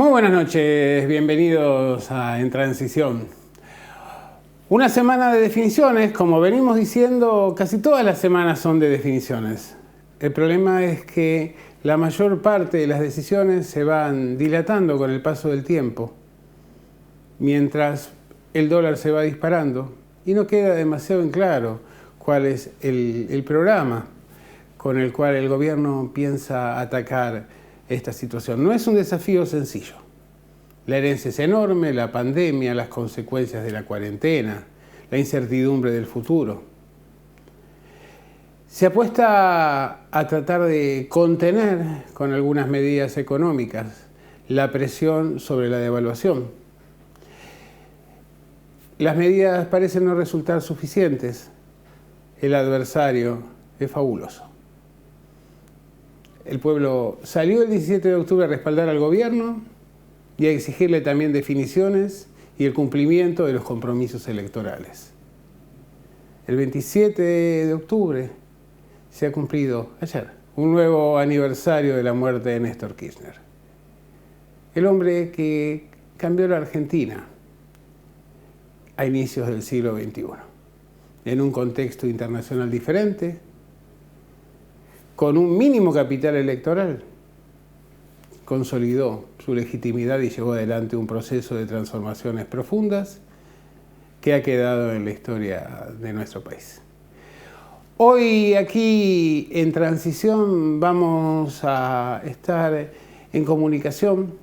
Muy buenas noches, bienvenidos a En Transición. Una semana de definiciones, como venimos diciendo, casi todas las semanas son de definiciones. El problema es que la mayor parte de las decisiones se van dilatando con el paso del tiempo, mientras el dólar se va disparando y no queda demasiado en claro cuál es el programa con el cual el gobierno piensa atacar esta situación. No es un desafío sencillo. La herencia es enorme, la pandemia, las consecuencias de la cuarentena, la incertidumbre del futuro. Se apuesta a tratar de contener con algunas medidas económicas la presión sobre la devaluación. Las medidas parecen no resultar suficientes. El adversario es fabuloso. El pueblo salió el 17 de octubre a respaldar al gobierno y a exigirle también definiciones y el cumplimiento de los compromisos electorales. El 27 de octubre se ha cumplido ayer un nuevo aniversario de la muerte de Néstor Kirchner. El hombre que cambió la Argentina a inicios del siglo XXI, en un contexto internacional diferente, con un mínimo capital electoral, consolidó su legitimidad y llevó adelante un proceso de transformaciones profundas que ha quedado en la historia de nuestro país. Hoy aquí en Transición vamos a estar en comunicación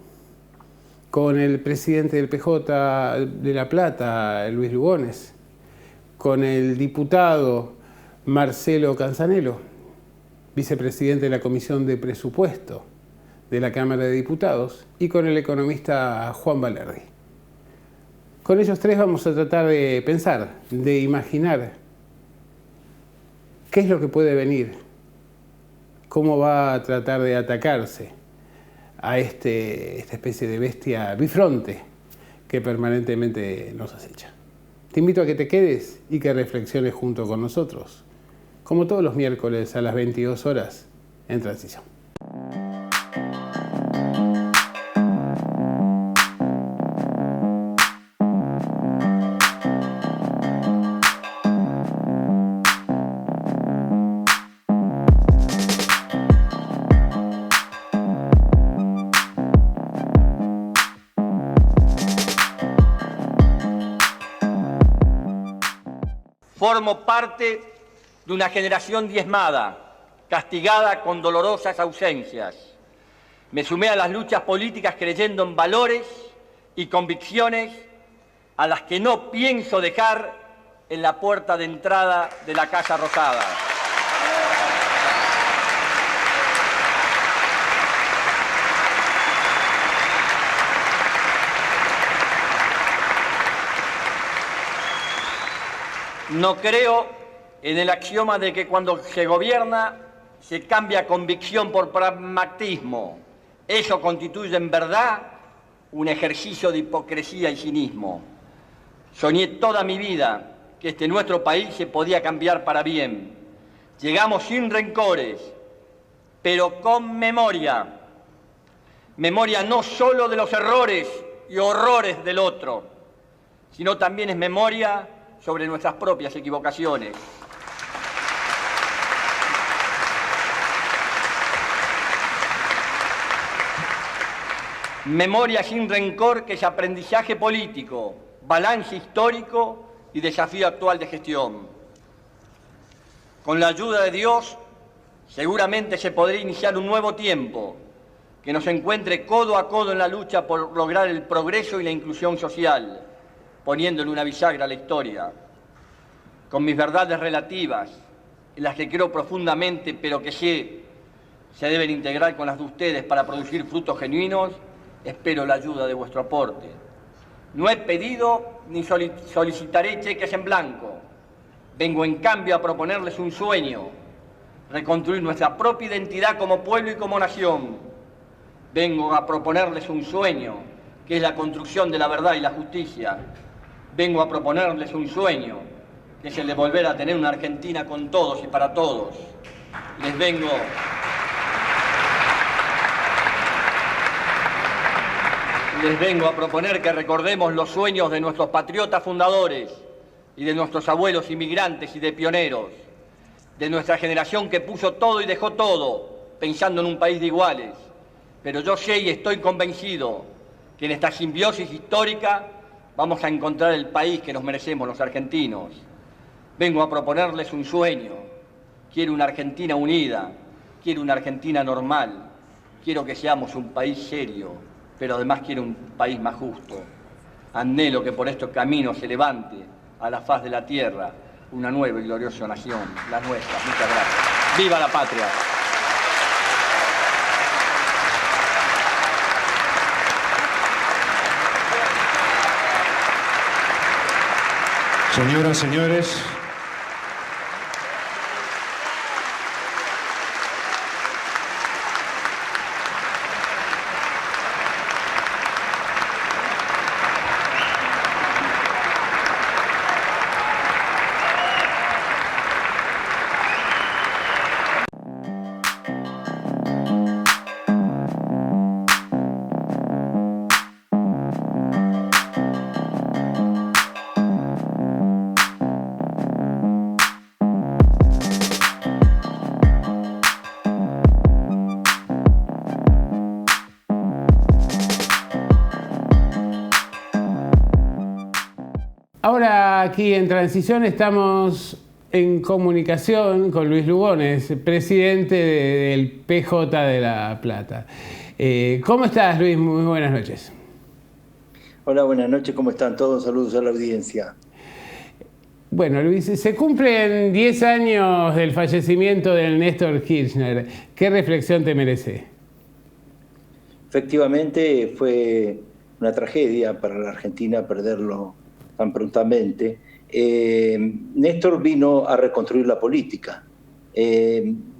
con el presidente del PJ de La Plata, Luis Lugones, con el diputado Marcelo Canzanelo, vicepresidente de la Comisión de Presupuesto de la Cámara de Diputados, y con el economista Juan Valerdi. Con ellos tres vamos a tratar de pensar, de imaginar qué es lo que puede venir, cómo va a tratar de atacarse a esta especie de bestia bifronte que permanentemente nos acecha. Te invito a que te quedes y que reflexiones junto con nosotros, como todos los miércoles a las 22 horas, en Transición. Formo parte de una generación diezmada, castigada con dolorosas ausencias. Me sumé a las luchas políticas creyendo en valores y convicciones a las que no pienso dejar en la puerta de entrada de la Casa Rosada. No creo en el axioma de que cuando se gobierna se cambia convicción por pragmatismo. Eso constituye en verdad un ejercicio de hipocresía y cinismo. Soñé toda mi vida que nuestro país se podía cambiar para bien. Llegamos sin rencores, pero con memoria. Memoria no solo de los errores y horrores del otro, sino también es memoria sobre nuestras propias equivocaciones. Memoria sin rencor, que es aprendizaje político, balance histórico y desafío actual de gestión. Con la ayuda de Dios, seguramente se podría iniciar un nuevo tiempo que nos encuentre codo a codo en la lucha por lograr el progreso y la inclusión social, poniéndole una bisagra a la historia. Con mis verdades relativas, en las que creo profundamente, pero que sé se deben integrar con las de ustedes para producir frutos genuinos, espero la ayuda de vuestro aporte. No he pedido ni solicitaré cheques en blanco. Vengo en cambio a proponerles un sueño, reconstruir nuestra propia identidad como pueblo y como nación. Vengo a proponerles un sueño, que es la construcción de la verdad y la justicia. Vengo a proponerles un sueño, que es el de volver a tener una Argentina con todos y para todos. Les vengo Les vengo a proponer que recordemos los sueños de nuestros patriotas fundadores y de nuestros abuelos inmigrantes y de pioneros, de nuestra generación que puso todo y dejó todo, pensando en un país de iguales. Pero yo sé y estoy convencido que en esta simbiosis histórica vamos a encontrar el país que nos merecemos los argentinos. Vengo a proponerles un sueño. Quiero una Argentina unida, quiero una Argentina normal, quiero que seamos un país serio, pero además quiero un país más justo. Anhelo que por estos caminos se levante a la faz de la tierra una nueva y gloriosa nación, la nuestra. Muchas gracias. ¡Viva la patria! Señoras, señores, Ahora aquí en Transición estamos en comunicación con Luis Lugones, presidente del PJ de La Plata. ¿Cómo estás, Luis? Muy buenas noches. Hola, buenas noches, ¿cómo están todos? Saludos a la audiencia. Bueno, Luis, se cumplen 10 años del fallecimiento del Néstor Kirchner. ¿Qué reflexión te merece? Efectivamente, fue una tragedia para la Argentina perderlo tan prontamente. Néstor vino a reconstruir la política,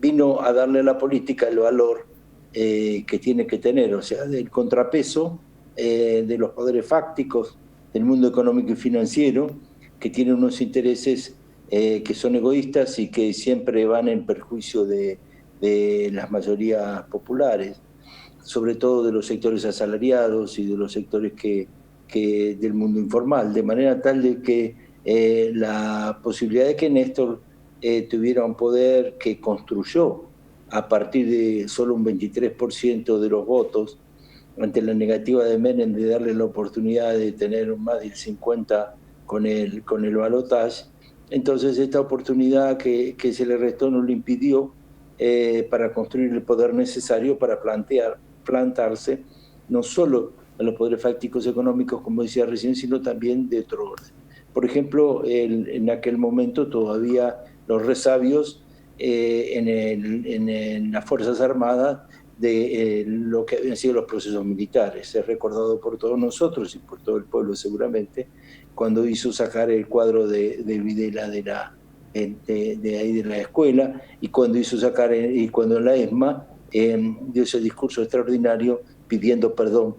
vino a darle a la política el valor que tiene que tener, o sea, del contrapeso de los poderes fácticos del mundo económico y financiero, que tiene unos intereses que son egoístas y que siempre van en perjuicio de las mayorías populares, sobre todo de los sectores asalariados y de los sectores que del mundo informal, de manera tal de que la posibilidad de que Néstor tuviera un poder que construyó a partir de solo un 23% de los votos, ante la negativa de Menem de darle la oportunidad de tener más del 50% con el balotaje. Entonces esta oportunidad que se le restó no le impidió para construir el poder necesario para plantarse no solo a los poderes fácticos económicos, como decía recién, sino también de otro orden. Por ejemplo, en aquel momento todavía los resabios en las Fuerzas Armadas de lo que habían sido los procesos militares. Es recordado por todos nosotros y por todo el pueblo seguramente, cuando hizo sacar el cuadro de Videla de ahí de la escuela, y cuando hizo sacar, y cuando en la ESMA dio ese discurso extraordinario pidiendo perdón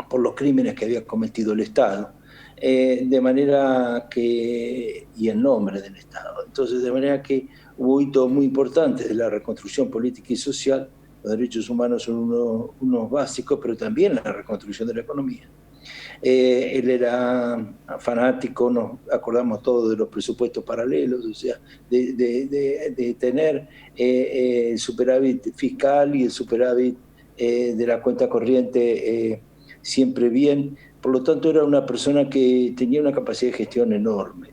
por los crímenes que había cometido el Estado, de manera que, y en nombre del Estado. Entonces, de manera que hubo hitos muy importantes de la reconstrucción política y social. Los derechos humanos son unos básicos, pero también la reconstrucción de la economía. Él era fanático, nos acordamos todos de los presupuestos paralelos, o sea, de tener el superávit fiscal y el superávit de la cuenta corriente siempre bien. Por lo tanto, era una persona que tenía una capacidad de gestión enorme.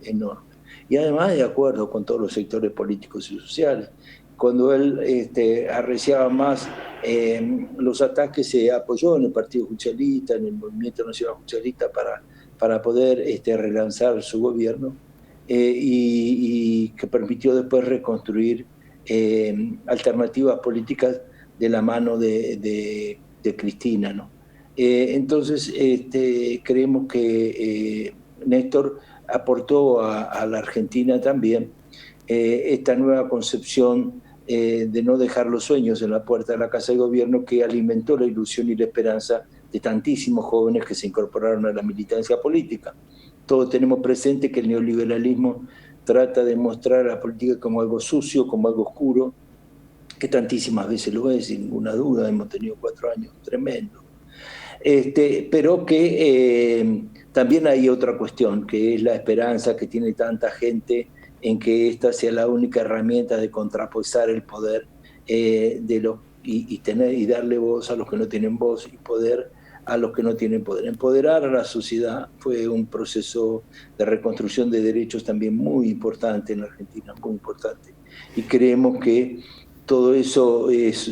Y además de acuerdo con todos los sectores políticos y sociales. Cuando él arreciaba más los ataques, se apoyó en el Partido Justicialista, en el Movimiento Nacional Justicialista para poder relanzar su gobierno y que permitió después reconstruir alternativas políticas de la mano de Cristina, ¿no? Entonces, creemos que Néstor aportó a la Argentina también esta nueva concepción de no dejar los sueños en la puerta de la Casa de Gobierno, que alimentó la ilusión y la esperanza de tantísimos jóvenes que se incorporaron a la militancia política. Todos tenemos presente que el neoliberalismo trata de mostrar a la política como algo sucio, como algo oscuro, que tantísimas veces lo es, sin ninguna duda. Hemos tenido 4 años tremendos. Pero que también hay otra cuestión, que es la esperanza que tiene tanta gente en que esta sea la única herramienta de contrapesar el poder y darle voz a los que no tienen voz y poder a los que no tienen poder. Empoderar a la sociedad fue un proceso de reconstrucción de derechos también muy importante en la Argentina, muy importante. Y creemos que todo eso es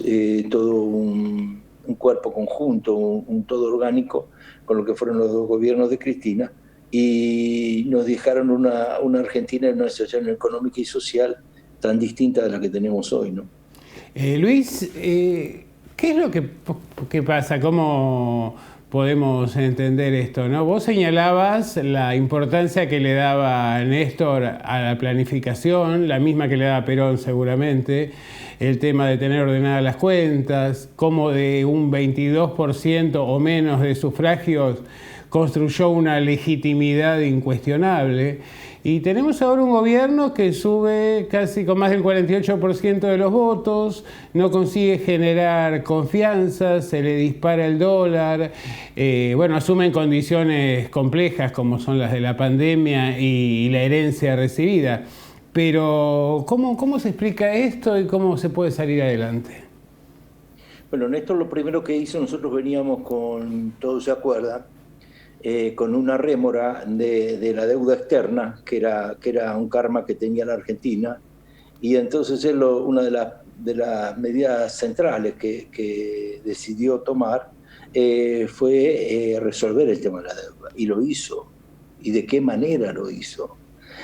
todo un cuerpo conjunto, un todo orgánico, con lo que fueron los dos gobiernos de Cristina, y nos dejaron una Argentina en una situación económica y social tan distinta de la que tenemos hoy, ¿no? Luis, ¿qué es lo que pasa? ¿Cómo podemos entender esto, ¿no? Vos señalabas la importancia que le daba Néstor a la planificación, la misma que le daba Perón seguramente, el tema de tener ordenadas las cuentas, cómo de un 22% o menos de sufragios construyó una legitimidad incuestionable. Y tenemos ahora un gobierno que sube casi con más del 48% de los votos, no consigue generar confianza, se le dispara el dólar, asumen condiciones complejas como son las de la pandemia y la herencia recibida. Pero, ¿cómo se explica esto y cómo se puede salir adelante? Bueno, Néstor lo primero que hizo, nosotros veníamos con, todos se acuerdan, con una rémora de la deuda externa, que era un karma que tenía la Argentina, y entonces él una de las medidas centrales que decidió tomar fue resolver el tema de la deuda, y lo hizo. ¿Y de qué manera lo hizo?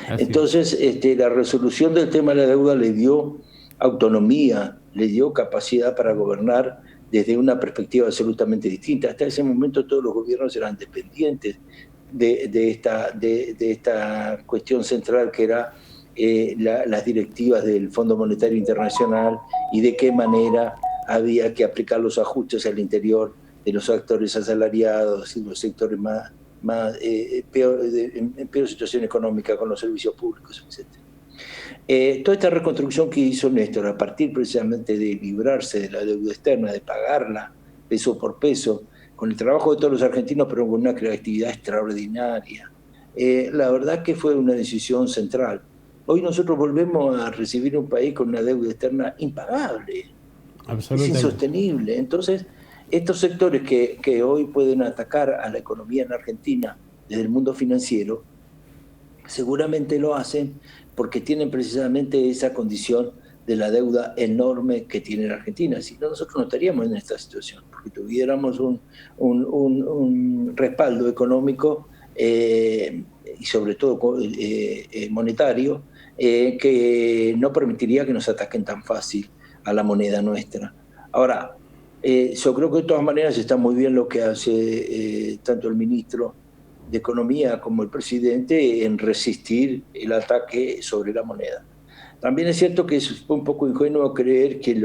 Así. Entonces, la resolución del tema de la deuda le dio autonomía, le dio capacidad para gobernar desde una perspectiva absolutamente distinta. Hasta ese momento todos los gobiernos eran dependientes de esta cuestión central que era las directivas del Fondo Monetario Internacional y de qué manera había que aplicar los ajustes al interior de los actores asalariados y los sectores en peor situación económica con los servicios públicos, etc. Toda esta reconstrucción que hizo Néstor, a partir precisamente de librarse de la deuda externa, de pagarla peso por peso, con el trabajo de todos los argentinos, pero con una creatividad extraordinaria, la verdad que fue una decisión central. Hoy nosotros volvemos a recibir un país con una deuda externa impagable, es insostenible. Entonces, estos sectores que hoy pueden atacar a la economía en Argentina desde el mundo financiero, seguramente lo hacen porque tienen precisamente esa condición de la deuda enorme que tiene la Argentina. Si no, nosotros no estaríamos en esta situación, porque tuviéramos un respaldo económico y sobre todo monetario que no permitiría que nos ataquen tan fácil a la moneda nuestra. Ahora, yo creo que de todas maneras está muy bien lo que hace tanto el ministro de Economía como el presidente en resistir el ataque sobre la moneda. También es cierto que es un poco ingenuo creer que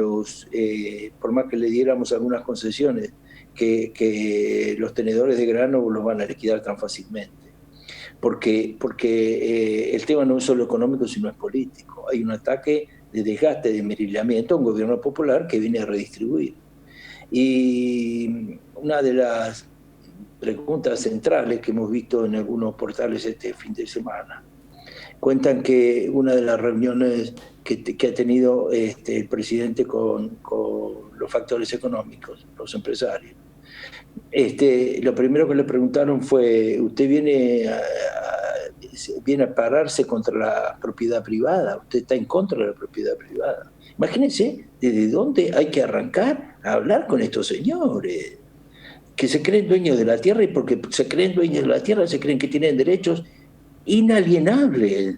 por más que le diéramos algunas concesiones, que los tenedores de grano los van a liquidar tan fácilmente. Porque el tema no es solo económico, sino es político. Hay un ataque de desgaste, de merilamiento a un gobierno popular que viene a redistribuir. Y una de las preguntas centrales que hemos visto en algunos portales este fin de semana cuentan que una de las reuniones que ha tenido el presidente con los factores económicos, los empresarios, lo primero que le preguntaron fue: ¿usted viene a pararse contra la propiedad privada? ¿Usted está en contra de la propiedad privada? Imagínense desde dónde hay que arrancar a hablar con estos señores que se creen dueños de la tierra, y porque se creen dueños de la tierra se creen que tienen derechos inalienables.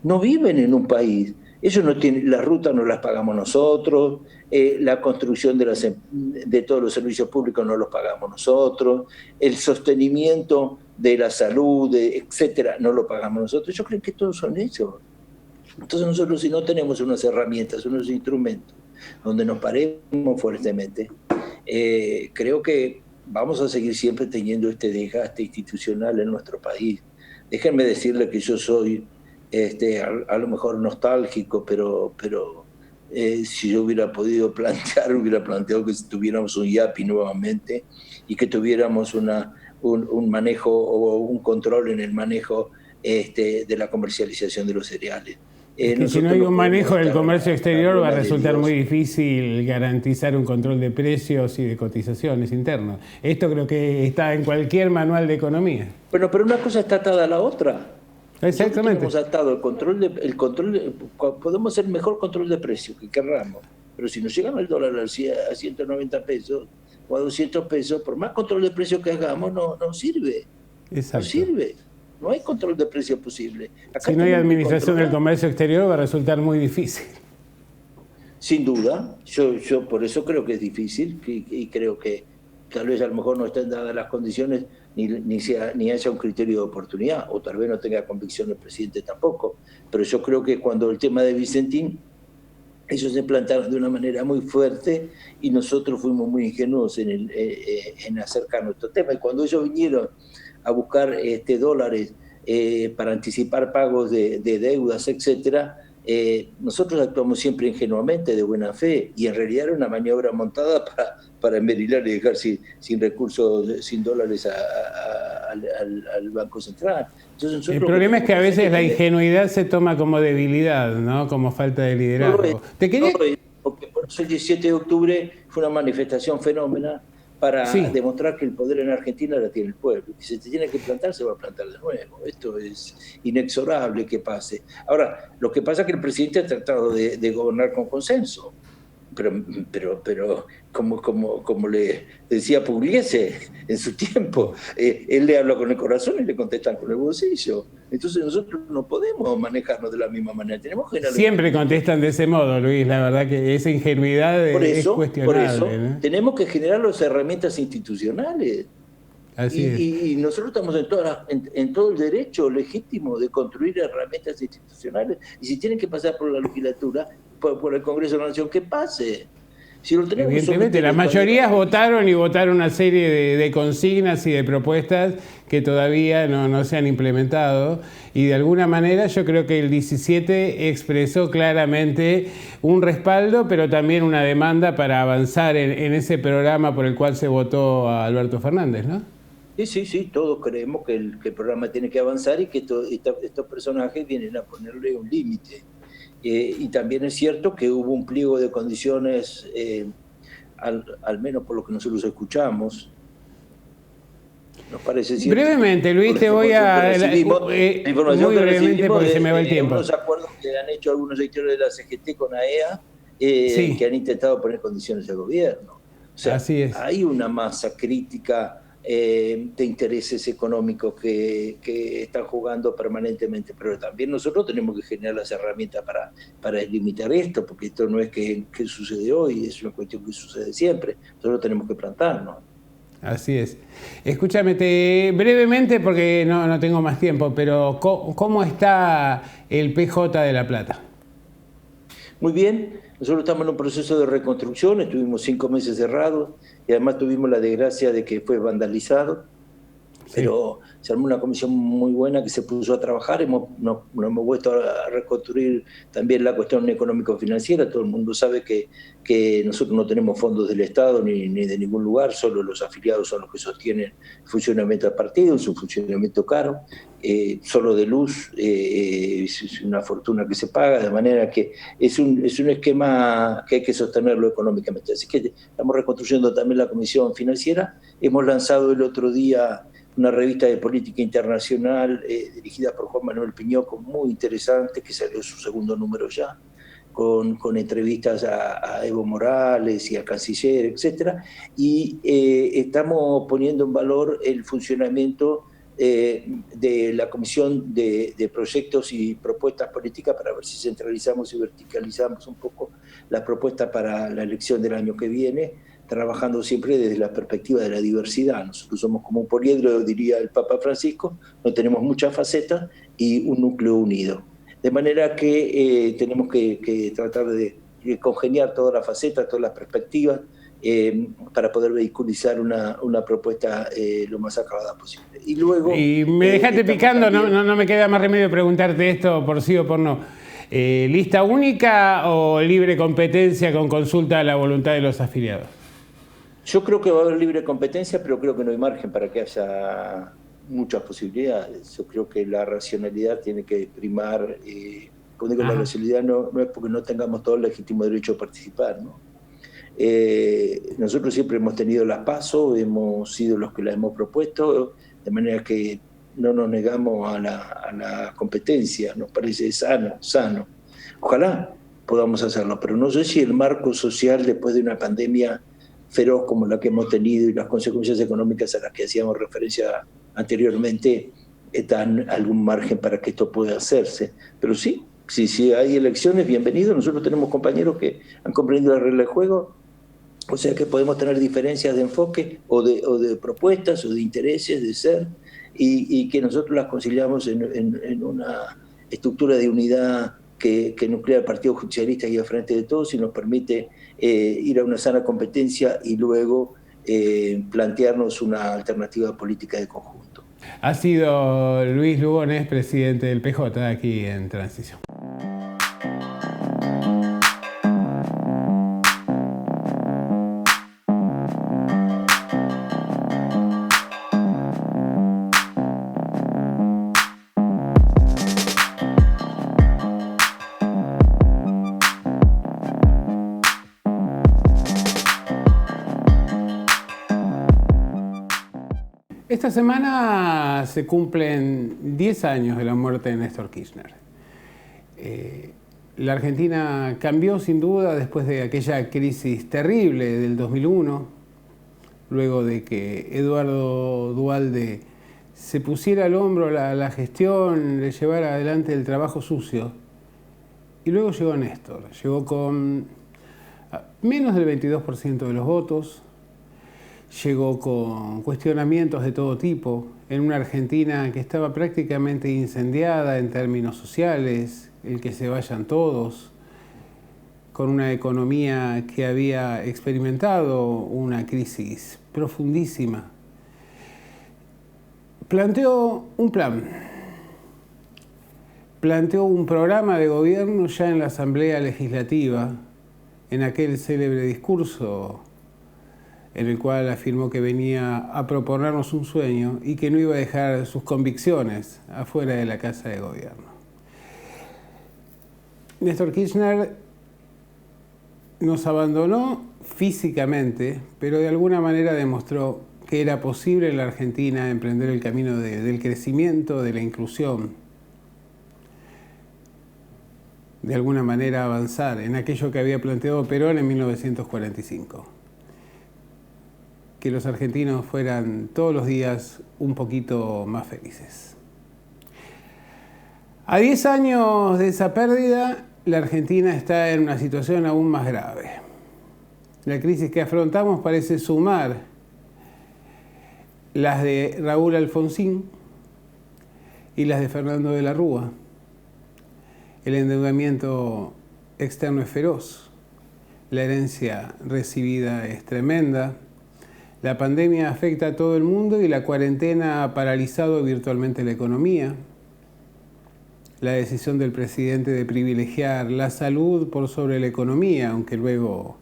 No viven en un país. Ellos no tienen, las rutas no las pagamos nosotros, la construcción de todos los servicios públicos no los pagamos nosotros, el sostenimiento de la salud, etcétera, no lo pagamos nosotros. Ellos creen que todos son ellos. Entonces nosotros, si no tenemos unas herramientas, unos instrumentos donde nos paremos fuertemente, creo que vamos a seguir siempre teniendo este desgaste institucional en nuestro país. Déjenme decirle que yo soy a lo mejor nostálgico, pero si yo hubiera podido plantear, hubiera planteado que tuviéramos un IAPI nuevamente y que tuviéramos un manejo o un control en el manejo de la comercialización de los cereales. Que si no hay un manejo del comercio exterior va a resultar muy difícil garantizar un control de precios y de cotizaciones internos. Esto creo que está en cualquier manual de economía. Bueno, pero una cosa está atada a la otra. Exactamente. Nosotros tenemos atado podemos hacer mejor control de precios que querramos, pero si nos llegan el dólar a 190 pesos o a 200 pesos, por más control de precios que hagamos, no sirve. Exacto. No sirve. No hay control de precios posible. Si no hay administración del comercio exterior va a resultar muy difícil. Sin duda, yo por eso creo que es difícil y creo que tal vez a lo mejor no estén dadas las condiciones ni haya un criterio de oportunidad, o tal vez no tenga convicción el presidente tampoco. Pero yo creo que cuando el tema de Vicentín, ellos se plantaron de una manera muy fuerte y nosotros fuimos muy ingenuos en acercarnos a este tema. Y cuando ellos vinieron a buscar dólares para anticipar pagos de deudas, etcétera, nosotros actuamos siempre ingenuamente, de buena fe, y en realidad era una maniobra montada para enverilar y dejar sin recursos, sin dólares al Banco Central. Entonces, el problema es que a veces la ingenuidad se toma como debilidad, ¿no? Como falta de liderazgo. Porque por eso el 17 de octubre fue una manifestación fenómena para demostrar que el poder en Argentina la tiene el pueblo. Si se tiene que plantar, se va a plantar de nuevo. Esto es inexorable que pase. Ahora, lo que pasa es que el presidente ha tratado de gobernar con consenso. Pero como le decía Pugliese en su tiempo, él le habla con el corazón y le contestan con el bolsillo. Entonces nosotros no podemos manejarnos de la misma manera. Siempre contestan de ese modo, Luis. La verdad que esa ingenuidad es cuestionable. Por eso, ¿no? Tenemos que generar las herramientas institucionales. Así es. Y nosotros estamos en todo el derecho legítimo de construir herramientas institucionales. Y si tienen que pasar por la legislatura, por el Congreso de la Nación, que pase. Si lo tenemos, evidentemente, las mayorías votaron una serie de consignas y de propuestas que todavía no se han implementado, y de alguna manera yo creo que el 17 expresó claramente un respaldo, pero también una demanda para avanzar en ese programa por el cual se votó a Alberto Fernández, ¿no? Sí, todos creemos que el programa tiene que avanzar y que estos personajes vienen a ponerle un límite. Y también es cierto que hubo un pliego de condiciones, al menos por lo que nosotros escuchamos. Nos parece cierto. Brevemente, Luis, te voy a... muy brevemente porque se me va el tiempo. Unos acuerdos que han hecho algunos sectores de la CGT con AEA, que han intentado poner condiciones al gobierno. O sea, así es. Hay una masa crítica de intereses económicos que están jugando permanentemente, pero también nosotros tenemos que generar las herramientas para limitar esto, porque esto no es que sucede hoy, es una cuestión que sucede siempre. Nosotros tenemos que plantarnos. Así es. Escúchame, brevemente, porque no tengo más tiempo, pero ¿cómo está el PJ de La Plata? Muy bien. Nosotros estamos en un proceso de reconstrucción, estuvimos 5 meses cerrados y además tuvimos la desgracia de que fue vandalizado, pero se armó una comisión muy buena que se puso a trabajar, nos hemos vuelto a reconstruir también la cuestión económico-financiera. Todo el mundo sabe que nosotros no tenemos fondos del Estado ni de ningún lugar, solo los afiliados son los que sostienen el funcionamiento del partido, es un funcionamiento caro, solo de luz es una fortuna que se paga, de manera que es un esquema que hay que sostenerlo económicamente. Así que estamos reconstruyendo también la comisión financiera. Hemos lanzado el otro día una revista de política internacional dirigida por Juan Manuel Piñoco, muy interesante, que salió su segundo número ya, con entrevistas a Evo Morales y al canciller, etcétera, y estamos poniendo en valor el funcionamiento de la Comisión de Proyectos y Propuestas Políticas para ver si centralizamos y verticalizamos un poco las propuestas para la elección del año que viene, trabajando siempre desde la perspectiva de la diversidad. Nosotros somos como un poliedro, diría el Papa Francisco, no tenemos muchas facetas y un núcleo unido. De manera que tenemos que tratar de congeniar todas las facetas, todas las perspectivas, para poder vehiculizar una propuesta lo más acabada posible. Y luego... Y me dejaste picando, no me queda más remedio preguntarte esto por sí o por no. ¿Lista única o libre competencia con consulta a la voluntad de los afiliados? Yo creo que va a haber libre competencia, pero creo que no hay margen para que haya muchas posibilidades. Yo creo que la racionalidad tiene que primar. Cuando digo la racionalidad no es porque no tengamos todo el legítimo derecho a participar, ¿no? Nosotros siempre hemos tenido las PASO, hemos sido los que las hemos propuesto, de manera que no nos negamos a la competencia, nos parece sano. Ojalá podamos hacerlo, pero no sé si el marco social después de una pandemia feroz como la que hemos tenido y las consecuencias económicas a las que hacíamos referencia anteriormente, dan algún margen para que esto pueda hacerse. Pero sí, si hay elecciones, bienvenido. Nosotros tenemos compañeros que han comprendido la regla del juego, o sea que podemos tener diferencias de enfoque o de propuestas o de intereses de ser, y que nosotros las conciliamos en una estructura de unidad que nuclea el Partido Justicialista y al frente de todos y nos permite ir a una sana competencia y luego plantearnos una alternativa política de conjunto. Ha sido Luis Lugones, presidente del PJ, aquí en Transición. Esta semana se cumplen 10 años de la muerte de Néstor Kirchner. La Argentina cambió sin duda después de aquella crisis terrible del 2001, luego de que Eduardo Duhalde se pusiera al hombro la gestión, le llevara adelante el trabajo sucio. Y luego llegó Néstor, llegó con menos del 22% de los votos, llegó con cuestionamientos de todo tipo, en una Argentina que estaba prácticamente incendiada en términos sociales, el que se vayan todos, con una economía que había experimentado una crisis profundísima. Planteó un plan, planteó un programa de gobierno ya en la Asamblea Legislativa, en aquel célebre discurso en el cual afirmó que venía a proponernos un sueño y que no iba a dejar sus convicciones afuera de la Casa de Gobierno. Néstor Kirchner nos abandonó físicamente, pero de alguna manera demostró que era posible en la Argentina emprender el camino del crecimiento, de la inclusión, de alguna manera avanzar en aquello que había planteado Perón en 1945. Que los argentinos fueran todos los días un poquito más felices. A 10 años de esa pérdida, la Argentina está en una situación aún más grave. La crisis que afrontamos parece sumar las de Raúl Alfonsín y las de Fernando de la Rúa. El endeudamiento externo es feroz, la herencia recibida es tremenda. La pandemia afecta a todo el mundo y la cuarentena ha paralizado virtualmente la economía. La decisión del presidente de privilegiar la salud por sobre la economía, aunque luego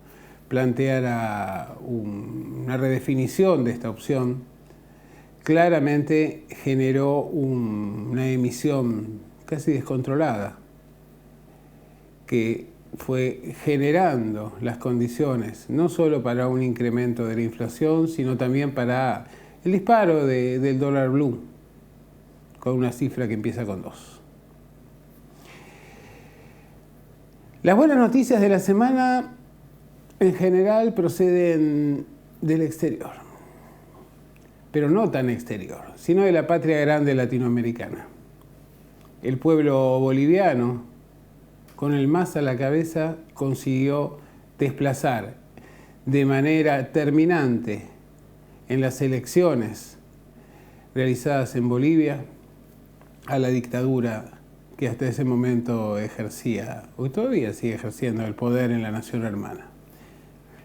planteara una redefinición de esta opción, claramente generó una emisión casi descontrolada que fue generando las condiciones no solo para un incremento de la inflación, sino también para el disparo del dólar blue, con una cifra que empieza con 2. Las buenas noticias de la semana en general proceden del exterior, pero no tan exterior, sino de la patria grande latinoamericana. El pueblo boliviano, con el MAS a la cabeza, consiguió desplazar de manera terminante en las elecciones realizadas en Bolivia a la dictadura que hasta ese momento ejercía, o todavía sigue ejerciendo, el poder en la nación hermana.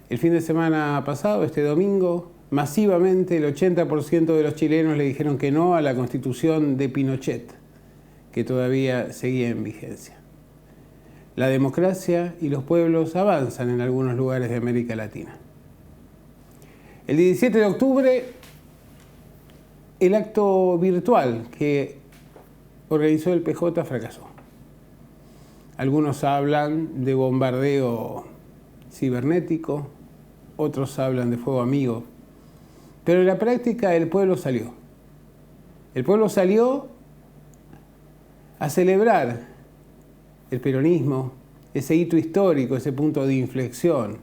El fin de semana pasado, este domingo, masivamente el 80% de los chilenos le dijeron que no a la constitución de Pinochet, que todavía seguía en vigencia. la democracia y los pueblos avanzan en algunos lugares de América Latina. El 17 de octubre, el acto virtual que organizó el PJ fracasó. Algunos hablan de bombardeo cibernético, otros hablan de fuego amigo, pero en la práctica el pueblo salió. El pueblo salió a celebrar el peronismo, ese hito histórico, ese punto de inflexión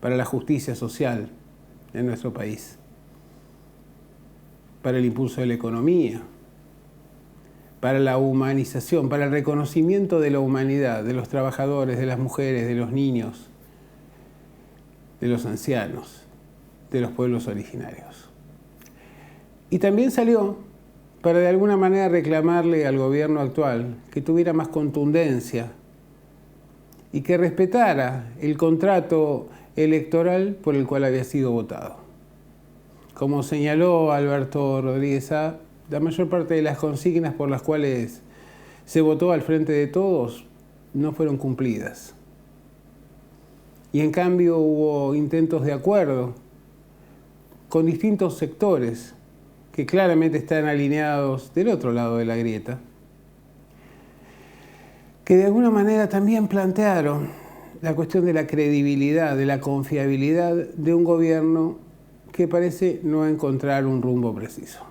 para la justicia social en nuestro país, para el impulso de la economía, para la humanización, para el reconocimiento de la humanidad, de los trabajadores, de las mujeres, de los niños, de los ancianos, de los pueblos originarios. Y también salió para de alguna manera reclamarle al gobierno actual que tuviera más contundencia y que respetara el contrato electoral por el cual había sido votado. Como señaló Alberto Rodríguez Saá, la mayor parte de las consignas por las cuales se votó al Frente de Todos no fueron cumplidas. Y en cambio hubo intentos de acuerdo con distintos sectores que claramente están alineados del otro lado de la grieta, que de alguna manera también plantearon la cuestión de la credibilidad, de la confiabilidad de un gobierno que parece no encontrar un rumbo preciso.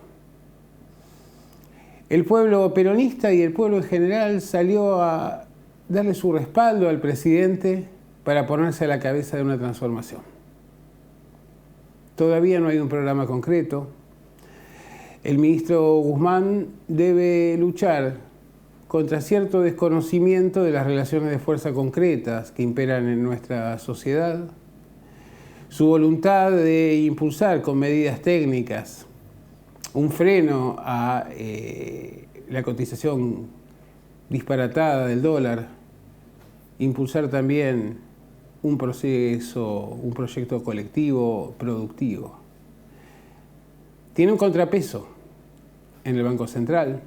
El pueblo peronista y el pueblo en general salió a darle su respaldo al presidente para ponerse a la cabeza de una transformación. Todavía no hay un programa concreto. El ministro Guzmán debe luchar contra cierto desconocimiento de las relaciones de fuerza concretas que imperan en nuestra sociedad, su voluntad de impulsar con medidas técnicas un freno a la cotización disparatada del dólar, impulsar también un proyecto colectivo productivo. Tiene un contrapeso en el Banco Central,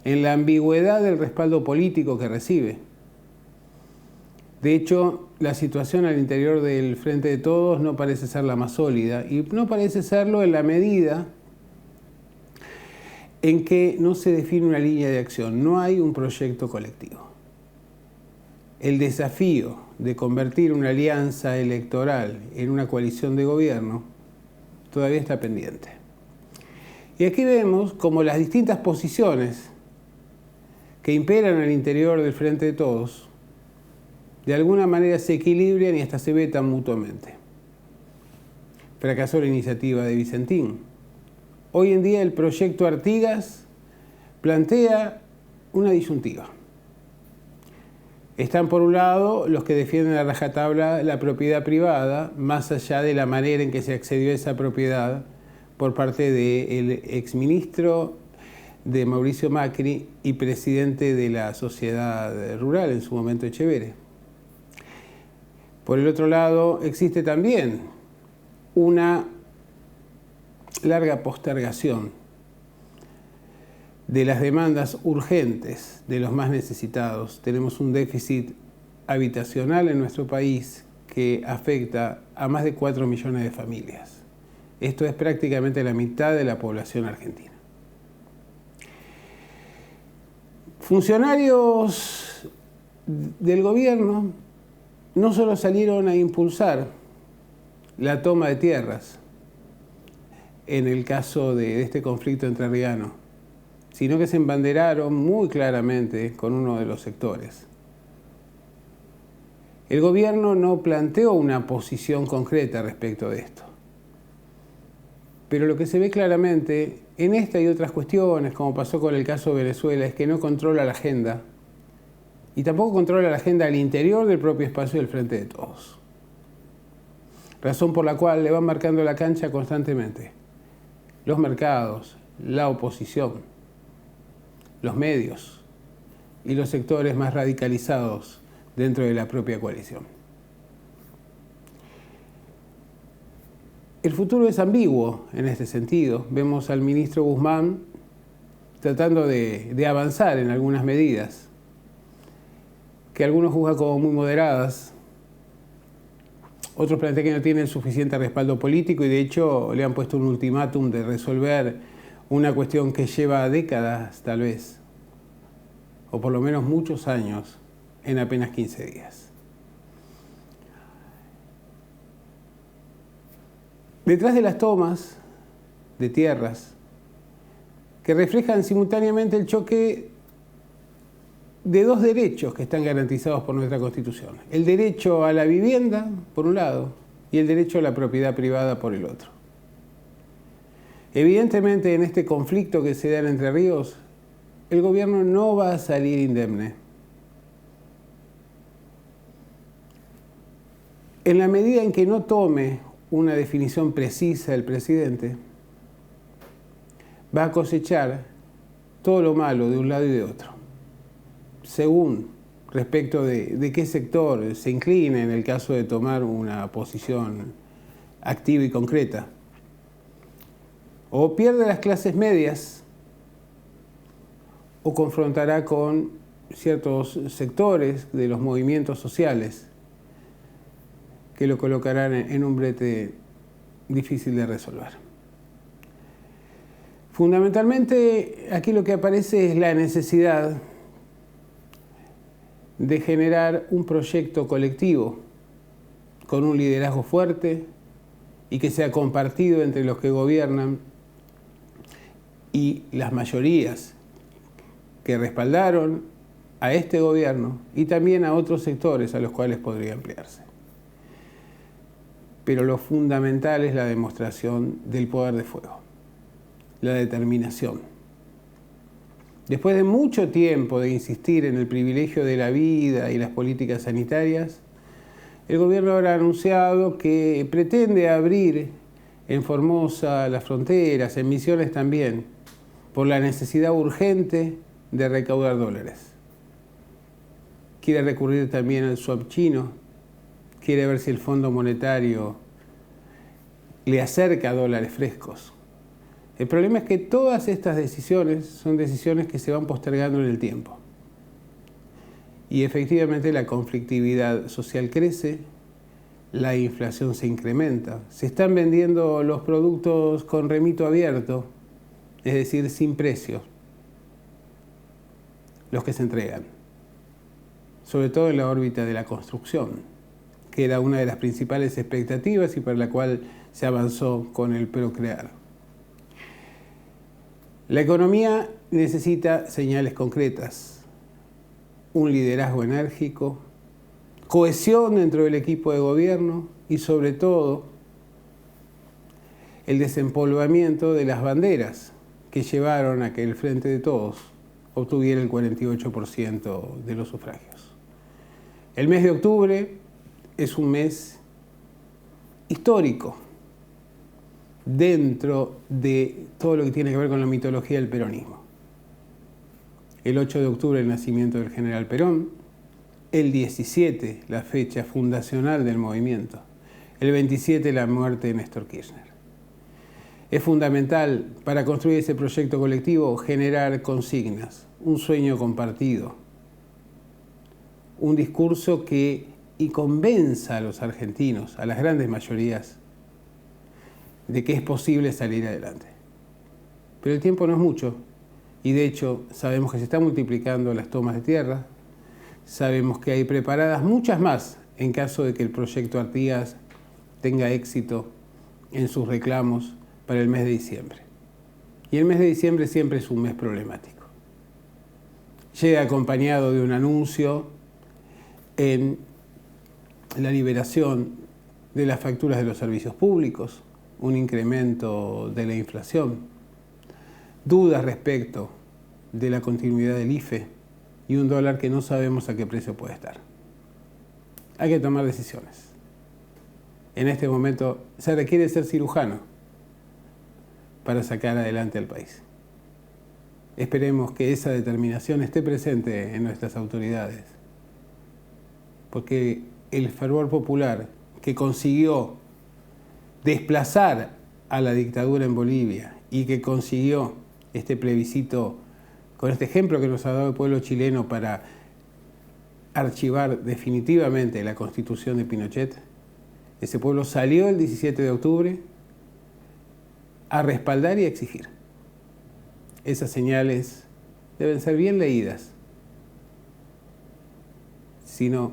en la ambigüedad del respaldo político que recibe. De hecho, la situación al interior del Frente de Todos no parece ser la más sólida y no parece serlo en la medida en que no se define una línea de acción, no hay un proyecto colectivo. El desafío de convertir una alianza electoral en una coalición de gobierno todavía está pendiente. Y aquí vemos cómo las distintas posiciones que imperan al interior del Frente de Todos de alguna manera se equilibran y hasta se vetan mutuamente. Fracasó la iniciativa de Vicentín. Hoy en día el proyecto Artigas plantea una disyuntiva. Están por un lado los que defienden a rajatabla la propiedad privada, más allá de la manera en que se accedió a esa propiedad por parte del exministro de Mauricio Macri y presidente de la Sociedad Rural, en su momento Echeverre. Por el otro lado, existe también una larga postergación de las demandas urgentes de los más necesitados. Tenemos un déficit habitacional en nuestro país que afecta a más de 4 millones de familias. Esto es prácticamente la mitad de la población argentina. Funcionarios del gobierno no solo salieron a impulsar la toma de tierras en el caso de este conflicto entrerriano, sino que se embanderaron muy claramente con uno de los sectores. El gobierno no planteó una posición concreta respecto de esto. Pero lo que se ve claramente en esta y otras cuestiones, como pasó con el caso de Venezuela, es que no controla la agenda y tampoco controla la agenda al interior del propio espacio del Frente de Todos. Razón por la cual le van marcando la cancha constantemente los mercados, la oposición, los medios y los sectores más radicalizados dentro de la propia coalición. El futuro es ambiguo en este sentido. Vemos al ministro Guzmán tratando de avanzar en algunas medidas que que algunos juzgan como muy moderadas. Otros plantean que no tienen suficiente respaldo político y de hecho le han puesto un ultimátum de resolver una cuestión que lleva décadas tal vez, o por lo menos muchos años, en apenas 15 días. Detrás de las tomas de tierras que reflejan simultáneamente el choque de dos derechos que están garantizados por nuestra Constitución. El derecho a la vivienda, por un lado, y el derecho a la propiedad privada, por el otro. Evidentemente, en este conflicto que se da en Entre Ríos, el gobierno no va a salir indemne. En la medida en que no tome una definición precisa el presidente, va a cosechar todo lo malo de un lado y de otro, según respecto de qué sector se incline en el caso de tomar una posición activa y concreta. O pierde las clases medias, o confrontará con ciertos sectores de los movimientos sociales que lo colocarán en un brete difícil de resolver. Fundamentalmente, aquí lo que aparece es la necesidad de generar un proyecto colectivo con un liderazgo fuerte y que sea compartido entre los que gobiernan y las mayorías que respaldaron a este gobierno y también a otros sectores a los cuales podría ampliarse. Pero lo fundamental es la demostración del poder de fuego, la determinación. Después de mucho tiempo de insistir en el privilegio de la vida y las políticas sanitarias, el gobierno ahora ha anunciado que pretende abrir en Formosa las fronteras, en Misiones también, por la necesidad urgente de recaudar dólares. Quiere recurrir también al swap chino, quiere ver si el Fondo Monetario le acerca dólares frescos. El problema es que todas estas decisiones son decisiones que se van postergando en el tiempo. Y efectivamente la conflictividad social crece, la inflación se incrementa, se están vendiendo los productos con remito abierto, es decir, sin precio, los que se entregan, sobre todo en la órbita de la construcción, que era una de las principales expectativas y para la cual se avanzó con el Procrear. La economía necesita señales concretas, un liderazgo enérgico, cohesión dentro del equipo de gobierno y sobre todo el desempolvamiento de las banderas que llevaron a que el Frente de Todos obtuviera el 48% de los sufragios. El mes de octubre es un mes histórico dentro de todo lo que tiene que ver con la mitología del peronismo. El 8 de octubre el nacimiento del general Perón, el 17 la fecha fundacional del movimiento, el 27 la muerte de Néstor Kirchner. Es fundamental para construir ese proyecto colectivo generar consignas, un sueño compartido, un discurso que convenza a los argentinos, a las grandes mayorías, de que es posible salir adelante. Pero el tiempo no es mucho y de hecho sabemos que se están multiplicando las tomas de tierra, sabemos que hay preparadas muchas más en caso de que el proyecto Artigas tenga éxito en sus reclamos para el mes de diciembre. Y el mes de diciembre siempre es un mes problemático. Llega acompañado de un anuncio en la liberación de las facturas de los servicios públicos, un incremento de la inflación, dudas respecto de la continuidad del IFE y un dólar que no sabemos a qué precio puede estar. Hay que tomar decisiones. En este momento se requiere ser cirujano para sacar adelante al país. Esperemos que esa determinación esté presente en nuestras autoridades, porque el fervor popular que consiguió desplazar a la dictadura en Bolivia y que consiguió este plebiscito con este ejemplo que nos ha dado el pueblo chileno para archivar definitivamente la Constitución de Pinochet, ese pueblo salió el 17 de octubre a respaldar y a exigir. Esas señales deben ser bien leídas, si no,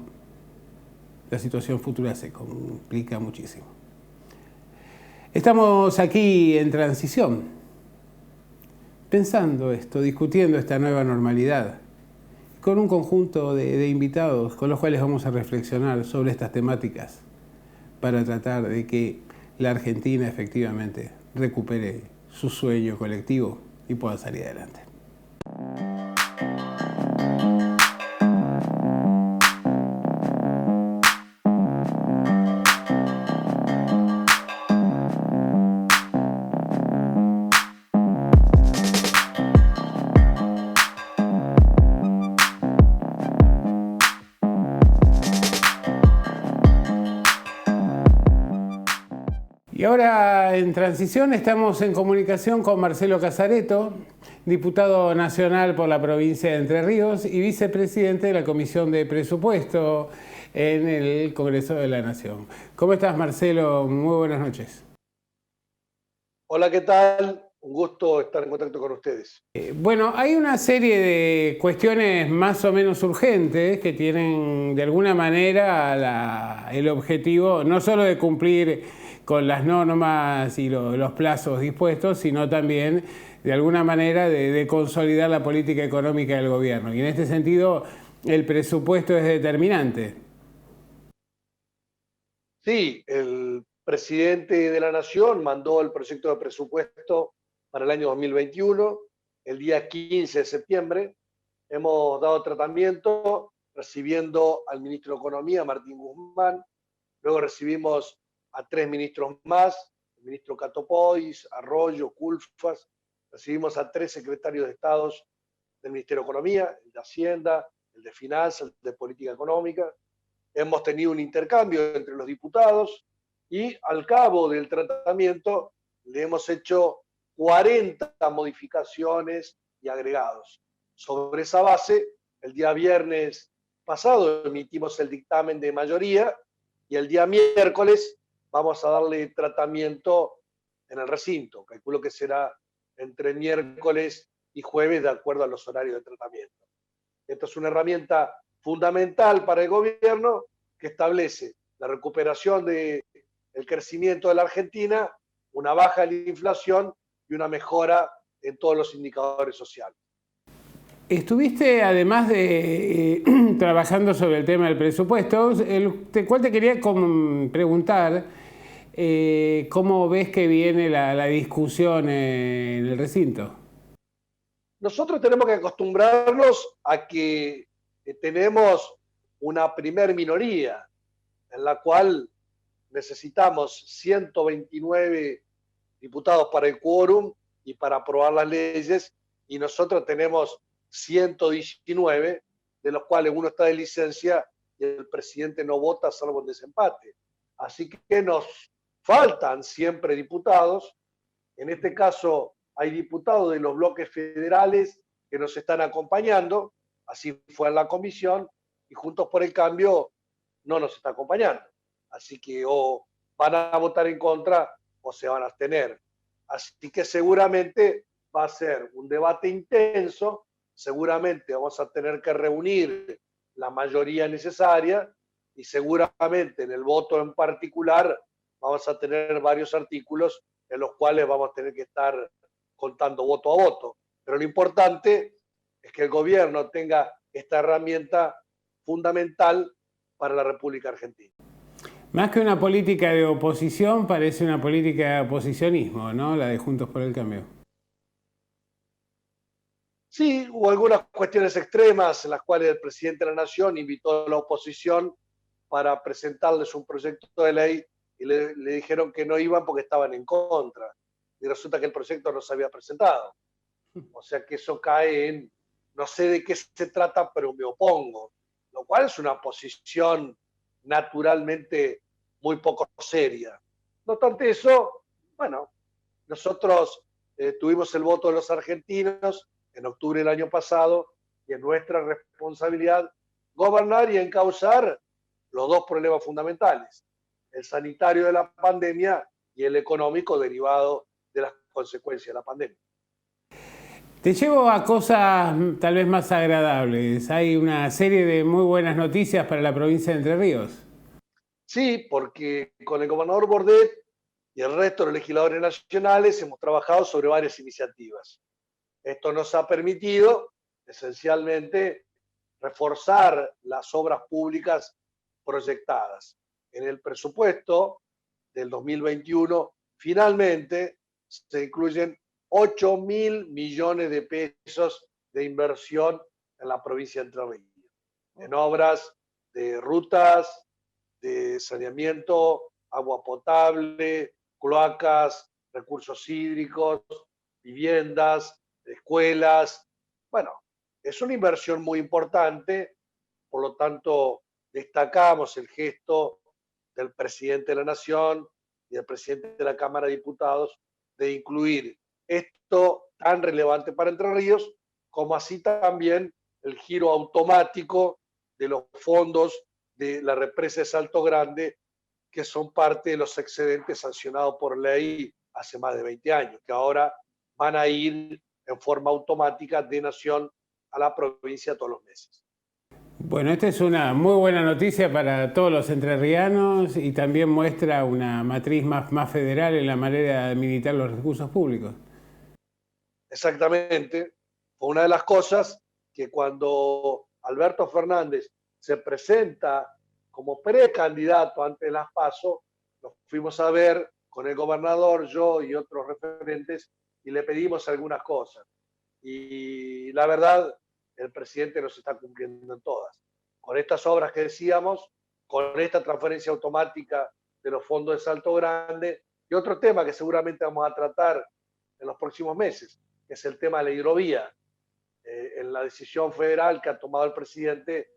la situación futura se complica muchísimo. Estamos aquí en transición, pensando esto, discutiendo esta nueva normalidad, con un conjunto de invitados con los cuales vamos a reflexionar sobre estas temáticas para tratar de que la Argentina efectivamente recupere su sueño colectivo y pueda salir adelante. Y ahora en transición estamos en comunicación con Marcelo Casareto, diputado nacional por la provincia de Entre Ríos y vicepresidente de la Comisión de Presupuesto en el Congreso de la Nación. ¿Cómo estás, Marcelo? Muy buenas noches. Hola, ¿qué tal? Un gusto estar en contacto con ustedes. Bueno, hay una serie de cuestiones más o menos urgentes que tienen de alguna manera el objetivo no solo de cumplir con las normas y los plazos dispuestos, sino también de alguna manera de consolidar la política económica del gobierno. Y en este sentido, el presupuesto es determinante. Sí, el presidente de la Nación mandó el proyecto de presupuesto para el año 2021, el día 15 de septiembre. Hemos dado tratamiento recibiendo al ministro de Economía, Martín Guzmán. Luego recibimos a 3 ministros más, el ministro Catopois, Arroyo, Culfas. Recibimos a 3 secretarios de Estado del Ministerio de Economía, el de Hacienda, el de Finanzas, el de Política Económica. Hemos tenido un intercambio entre los diputados y al cabo del tratamiento le hemos hecho 40 modificaciones y agregados. Sobre esa base, el día viernes pasado emitimos el dictamen de mayoría y el día miércoles vamos a darle tratamiento en el recinto. Calculo que será entre miércoles y jueves de acuerdo a los horarios de tratamiento. Esta es una herramienta fundamental para el gobierno que establece la recuperación del crecimiento de la Argentina, una baja de la inflación y una mejora en todos los indicadores sociales. Estuviste, además de trabajando sobre el tema del presupuesto, el cual te quería preguntar cómo ves que viene la discusión en el recinto. Nosotros tenemos que acostumbrarnos a que tenemos una primer minoría en la cual necesitamos 129 diputados para el quórum y para aprobar las leyes, y nosotros tenemos 119, de los cuales uno está de licencia y el presidente no vota salvo en desempate. Así que nos faltan siempre diputados. En este caso hay diputados de los bloques federales que nos están acompañando, así fue en la comisión, y Juntos por el Cambio no nos está acompañando. Así que o van a votar en contra o se van a abstener. Así que seguramente va a ser un debate intenso, seguramente vamos a tener que reunir la mayoría necesaria y seguramente en el voto en particular vamos a tener varios artículos en los cuales vamos a tener que estar contando voto a voto. Pero lo importante es que el gobierno tenga esta herramienta fundamental para la República Argentina. Más que una política de oposición, parece una política de oposicionismo, ¿no? La de Juntos por el Cambio. Sí, hubo algunas cuestiones extremas en las cuales el presidente de la Nación invitó a la oposición para presentarles un proyecto de ley y le dijeron que no iban porque estaban en contra. Y resulta que el proyecto no se había presentado. O sea que eso cae en, no sé de qué se trata, pero me opongo. Lo cual es una posición naturalmente muy poco seria. No obstante eso, bueno, nosotros tuvimos el voto de los argentinos en octubre del año pasado y es nuestra responsabilidad gobernar y encauzar los dos problemas fundamentales, el sanitario de la pandemia y el económico derivado de las consecuencias de la pandemia. Te llevo a cosas tal vez más agradables. Hay una serie de muy buenas noticias para la provincia de Entre Ríos. Sí, porque con el gobernador Bordet y el resto de los legisladores nacionales hemos trabajado sobre varias iniciativas. Esto nos ha permitido, esencialmente, reforzar las obras públicas proyectadas. En el presupuesto del 2021, finalmente, se incluyen 8.000 millones de pesos de inversión en la provincia de Entre Ríos, en obras de rutas, de saneamiento, agua potable, cloacas, recursos hídricos, viviendas, escuelas. Bueno, es una inversión muy importante, por lo tanto, destacamos el gesto del presidente de la Nación y del presidente de la Cámara de Diputados de incluir esto tan relevante para Entre Ríos, como así también el giro automático de los fondos de la represa de Salto Grande, que son parte de los excedentes sancionados por ley hace más de 20 años, que ahora van a ir en forma automática de Nación a la provincia todos los meses. Bueno, esta es una muy buena noticia para todos los entrerrianos y también muestra una matriz más federal en la manera de administrar los recursos públicos. Exactamente. Fue una de las cosas que cuando Alberto Fernández se presenta como precandidato ante las PASO, nos fuimos a ver con el gobernador, yo y otros referentes, y le pedimos algunas cosas. Y la verdad, el presidente nos está cumpliendo en todas. Con estas obras que decíamos, con esta transferencia automática de los fondos de Salto Grande, y otro tema que seguramente vamos a tratar en los próximos meses, que es el tema de la hidrovía, en la decisión federal que ha tomado el presidente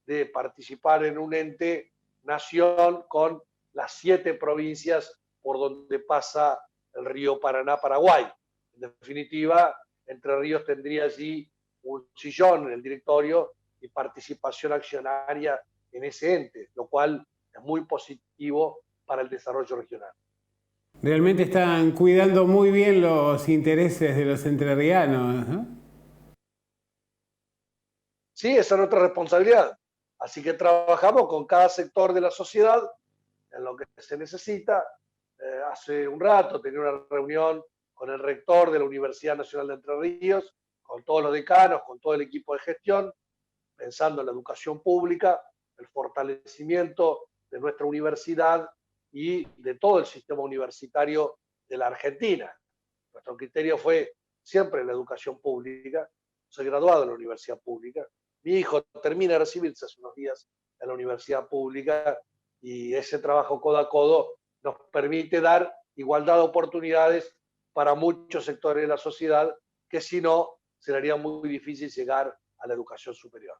de participar en un ente nación con las 7 provincias por donde pasa el río Paraná-Paraguay. En definitiva, Entre Ríos tendría allí un sillón en el directorio y participación accionaria en ese ente, lo cual es muy positivo para el desarrollo regional. Realmente están cuidando muy bien los intereses de los entrerrianos, ¿no? Sí, esa es nuestra responsabilidad. Así que trabajamos con cada sector de la sociedad en lo que se necesita. Hace un rato tenía una reunión con el rector de la Universidad Nacional de Entre Ríos, con todos los decanos, con todo el equipo de gestión, pensando en la educación pública, el fortalecimiento de nuestra universidad y de todo el sistema universitario de la Argentina. Nuestro criterio fue siempre la educación pública. Soy graduado en la universidad pública. Mi hijo termina de recibirse hace unos días en la universidad pública y ese trabajo codo a codo nos permite dar igualdad de oportunidades para muchos sectores de la sociedad que si no, sería muy difícil llegar a la educación superior.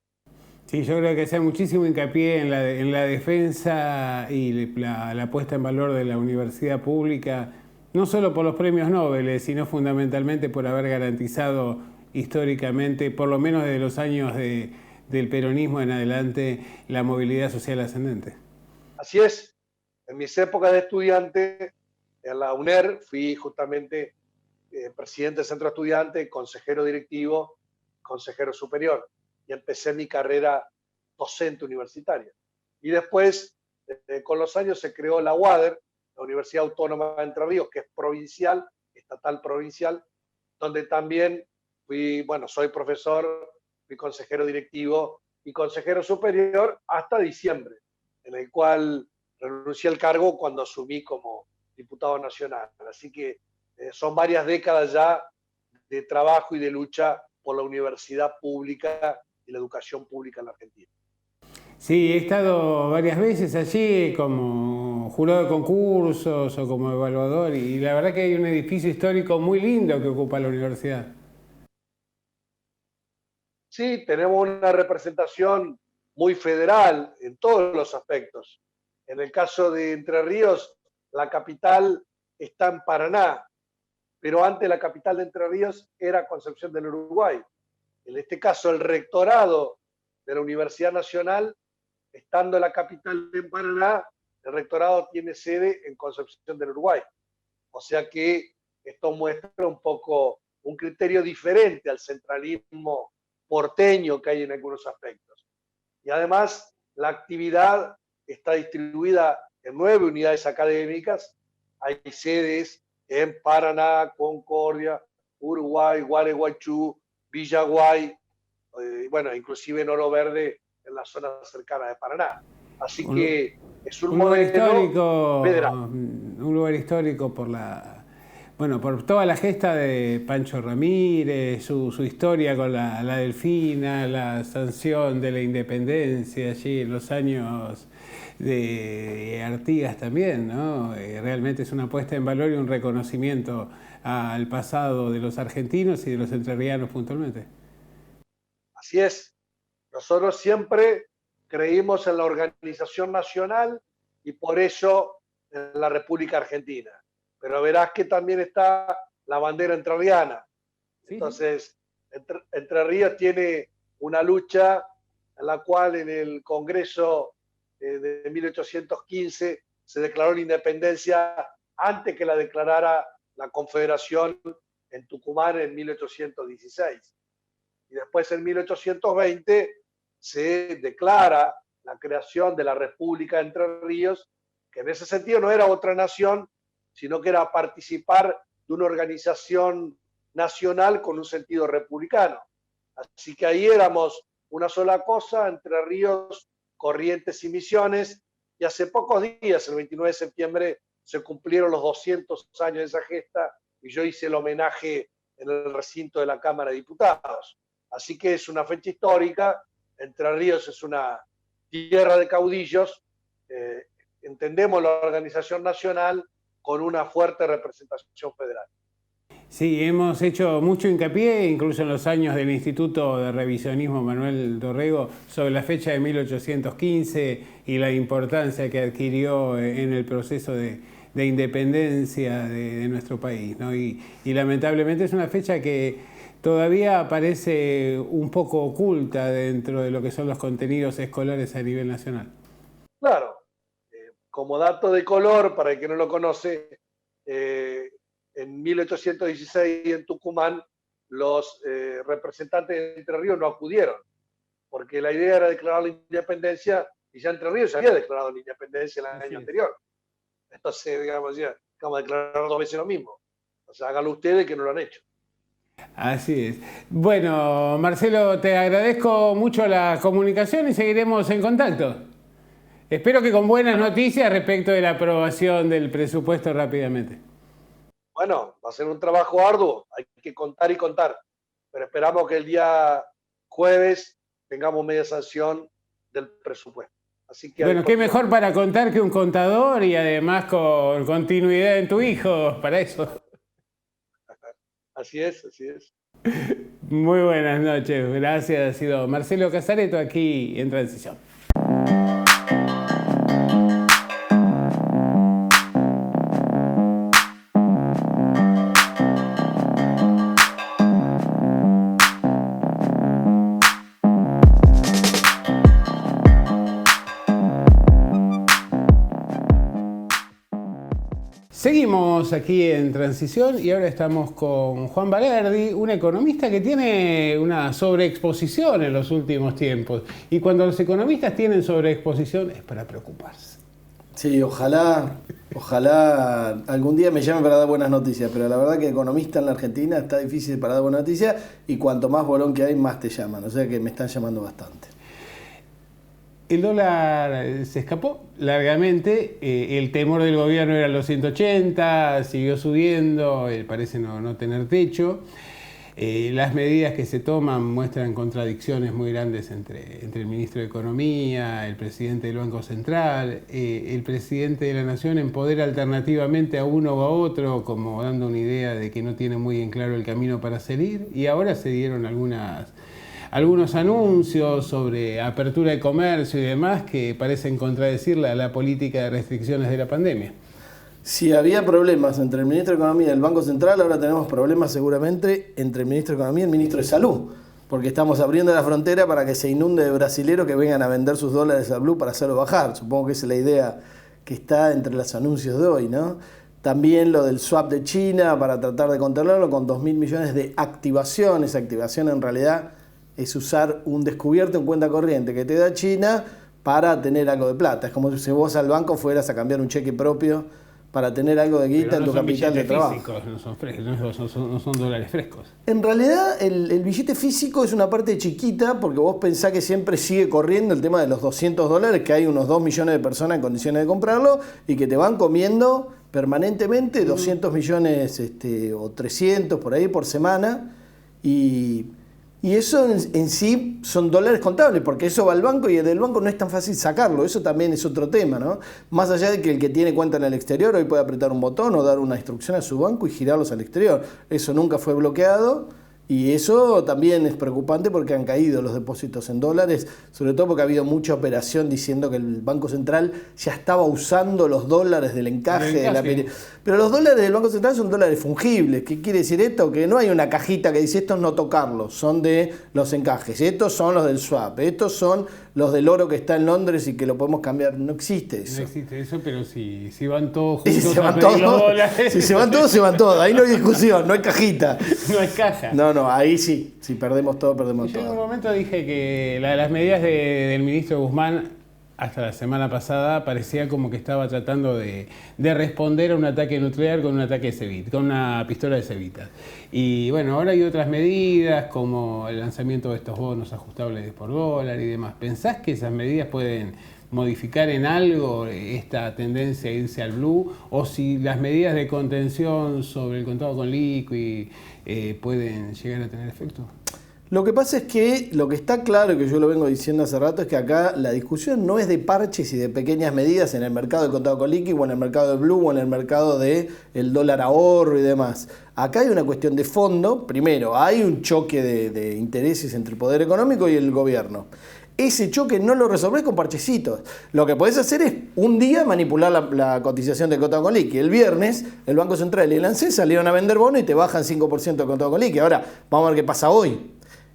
Sí, yo creo que hace muchísimo hincapié en la defensa y la puesta en valor de la universidad pública, no solo por los premios Nobel, sino fundamentalmente por haber garantizado históricamente, por lo menos desde los años del peronismo en adelante, la movilidad social ascendente. Así es. En mis épocas de estudiante, en la UNER, fui justamente presidente del centro estudiante, consejero directivo, consejero superior. Y empecé mi carrera docente universitaria. Y después, con los años, se creó la UADER, la Universidad Autónoma de Entre Ríos, que es provincial, estatal provincial, donde también soy profesor, fui consejero directivo y consejero superior hasta diciembre, en el cual renuncié al cargo cuando asumí como diputado nacional. Así que son varias décadas ya de trabajo y de lucha por la universidad pública y la educación pública en la Argentina. Sí, he estado varias veces allí como jurado de concursos o como evaluador y la verdad que hay un edificio histórico muy lindo que ocupa la universidad. Sí, tenemos una representación muy federal en todos los aspectos. En el caso de Entre Ríos, la capital está en Paraná, pero antes la capital de Entre Ríos era Concepción del Uruguay. En este caso, el rectorado de la Universidad Nacional, estando la capital en Paraná, el rectorado tiene sede en Concepción del Uruguay. O sea que esto muestra un poco un criterio diferente al centralismo porteño que hay en algunos aspectos. Y además, la actividad está distribuida en 9 unidades académicas. Hay sedes en Paraná, Concordia, Uruguay, Gualeguaychú, Villaguay, bueno, inclusive en Oro Verde, en la zona cercana de Paraná. Así que es un lugar modelo histórico, federal. un lugar histórico por por toda la gesta de Pancho Ramírez, su historia con la Delfina, la sanción de la independencia allí en los años de Artigas también, ¿no? Realmente es una puesta en valor y un reconocimiento al pasado de los argentinos y de los entrerrianos puntualmente. Así es. Nosotros siempre creímos en la organización nacional y por eso en la República Argentina. Pero verás que también está la bandera entrerriana. Sí. Entonces, Entre Ríos tiene una lucha en la cual en el Congreso de 1815 se declaró la independencia antes que la declarara la Confederación en Tucumán en 1816. Y después en 1820 se declara la creación de la República de Entre Ríos, que en ese sentido no era otra nación, sino que era participar de una organización nacional con un sentido republicano. Así que ahí éramos una sola cosa, Entre Ríos, Corrientes y Misiones, y hace pocos días, el 29 de septiembre, se cumplieron los 200 años de esa gesta y yo hice el homenaje en el recinto de la Cámara de Diputados. Así que es una fecha histórica, Entre Ríos es una tierra de caudillos, entendemos la organización nacional con una fuerte representación federal. Sí, hemos hecho mucho hincapié, incluso en los años del Instituto de Revisionismo Manuel Dorrego, sobre la fecha de 1815 y la importancia que adquirió en el proceso de independencia de nuestro país, ¿no? Y lamentablemente es una fecha que todavía parece un poco oculta dentro de lo que son los contenidos escolares a nivel nacional. Claro, como dato de color, para el que no lo conoce, en 1816 en Tucumán los representantes de Entre Ríos no acudieron, porque la idea era declarar la independencia y ya Entre Ríos ya había declarado la independencia el año anterior. Entonces, digamos, ya vamos a declarar 2 veces lo mismo. O sea, háganlo ustedes que no lo han hecho. Así es. Bueno, Marcelo, te agradezco mucho la comunicación y seguiremos en contacto. Espero que con buenas noticias respecto de la aprobación del presupuesto rápidamente. Bueno, va a ser un trabajo arduo, hay que contar y contar, pero esperamos que el día jueves tengamos media sanción del presupuesto. Así que bueno, qué mejor para contar que un contador y además con continuidad en tu hijo, para eso. Así es, así es. Muy buenas noches, gracias. Ha sido Marcelo Casareto aquí en Transición. Seguimos aquí en Transición y ahora estamos con Juan Valerdi, un economista que tiene una sobreexposición en los últimos tiempos. Y cuando los economistas tienen sobreexposición es para preocuparse. Sí, ojalá algún día me llamen para dar buenas noticias, pero la verdad que economista en la Argentina está difícil para dar buenas noticias y cuanto más bolón que hay, más te llaman. O sea que me están llamando bastante. El dólar se escapó largamente, el temor del gobierno era los 180, siguió subiendo, parece no tener techo. Las medidas que se toman muestran contradicciones muy grandes entre el ministro de Economía, el presidente del Banco Central, el presidente de la Nación empodera alternativamente a uno o a otro, como dando una idea de que no tiene muy en claro el camino para salir, y ahora se dieron algunos anuncios sobre apertura de comercio y demás que parecen contradecir la política de restricciones de la pandemia. Si había problemas entre el ministro de Economía y el Banco Central, ahora tenemos problemas seguramente entre el ministro de Economía y el ministro de Salud, porque estamos abriendo la frontera para que se inunde de brasileros que vengan a vender sus dólares al blue para hacerlo bajar. Supongo que esa es la idea que está entre los anuncios de hoy, ¿no? También lo del swap de China para tratar de controlarlo con 2.000 millones de activación. Esa activación en realidad es usar un descubierto en cuenta corriente que te da China para tener algo de plata. Es como si vos al banco fueras a cambiar un cheque propio para tener algo de guita en tu capital de trabajo. Físicos, no son dólares frescos. En realidad el billete físico es una parte chiquita porque vos pensás que siempre sigue corriendo el tema de los $200, que hay unos 2 millones de personas en condiciones de comprarlo y que te van comiendo permanentemente 200 millones o 300 por ahí por semana y eso en sí son dólares contables, porque eso va al banco y del banco no es tan fácil sacarlo. Eso también es otro tema, ¿no? Más allá de que el que tiene cuenta en el exterior hoy puede apretar un botón o dar una instrucción a su banco y girarlos al exterior. Eso nunca fue bloqueado y eso también es preocupante porque han caído los depósitos en dólares, sobre todo porque ha habido mucha operación diciendo que el Banco Central ya estaba usando los dólares del encaje. Pero los dólares del Banco Central son dólares fungibles. ¿Qué quiere decir esto? Que no hay una cajita que dice estos no tocarlos, son de los encajes. Estos son los del swap, estos son los del oro que está en Londres y que lo podemos cambiar. No existe eso. No existe eso, pero si van todos Si juntos se van a pedir los todos, dólares. si se van todos, se van todos. Ahí no hay discusión, no hay cajita. No hay caja. No, ahí sí. Si perdemos todo, perdemos Yo en un todo. momento dije que las medidas del ministro Guzmán hasta la semana pasada parecía como que estaba tratando de responder a un ataque nuclear con un ataque de Cevita, con una pistola de cevitas. Y bueno, ahora hay otras medidas como el lanzamiento de estos bonos ajustables por dólar y demás. ¿Pensás que esas medidas pueden modificar en algo esta tendencia a irse al blue? ¿O si las medidas de contención sobre el contado con liqui pueden llegar a tener efecto? Lo que pasa es que lo que está claro, y que yo lo vengo diciendo hace rato, es que acá la discusión no es de parches y de pequeñas medidas en el mercado del contado con liqui o en el mercado del blue o en el mercado del dólar ahorro y demás. Acá hay una cuestión de fondo. Primero, hay un choque de intereses entre el poder económico y el gobierno. Ese choque no lo resolvés con parchecitos. Lo que podés hacer es un día manipular la cotización del contado con liqui. El viernes, el Banco Central y el ANSES salieron a vender bonos y te bajan 5% el contado con liqui. Ahora, vamos a ver qué pasa hoy.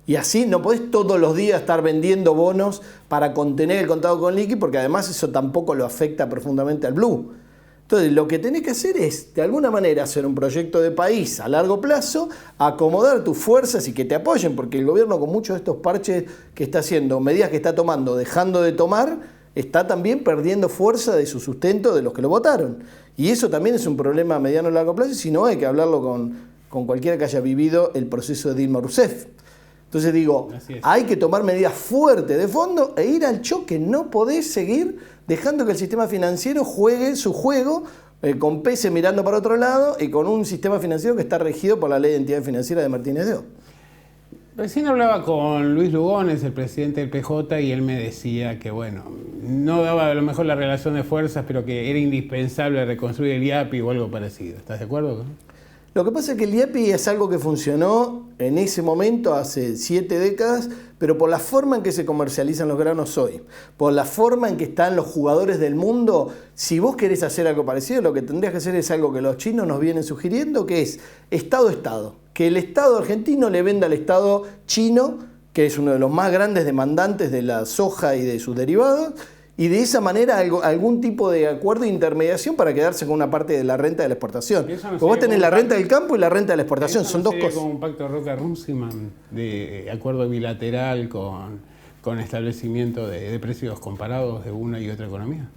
Y así no podés todos los días estar vendiendo bonos para contener el contado con liqui, porque además eso tampoco lo afecta profundamente al blue. Entonces, lo que tenés que hacer es, de alguna manera, hacer un proyecto de país a largo plazo, acomodar tus fuerzas y que te apoyen, porque el gobierno con muchos de estos parches que está haciendo, medidas que está tomando, dejando de tomar, está también perdiendo fuerza de su sustento de los que lo votaron. Y eso también es un problema a mediano y largo plazo, y si no, hay que hablarlo con cualquiera que haya vivido el proceso de Dilma Rousseff. Entonces digo, hay que tomar medidas fuertes de fondo e ir al choque. No podés seguir dejando que el sistema financiero juegue su juego con peces mirando para otro lado y con un sistema financiero que está regido por la Ley de Entidad Financiera de Martínez de O. Recién hablaba con Luis Lugones, el presidente del PJ, y él me decía que, bueno, no daba a lo mejor la relación de fuerzas, pero que era indispensable reconstruir el IAPI o algo parecido. ¿Estás de acuerdo? Lo que pasa es que el IAPI es algo que funcionó en ese momento, hace 7 décadas, pero por la forma en que se comercializan los granos hoy, por la forma en que están los jugadores del mundo, si vos querés hacer algo parecido, lo que tendrías que hacer es algo que los chinos nos vienen sugiriendo, que es Estado-Estado. Que el Estado argentino le venda al Estado chino, que es uno de los más grandes demandantes de la soja y de sus derivados, y de esa manera algún tipo de acuerdo de intermediación para quedarse con una parte de la renta de la exportación. Porque vos tenés la renta del campo y la renta de la exportación, son dos cosas. Como un pacto Roca-Runciman de acuerdo bilateral con establecimiento de precios comparados de una y otra economía.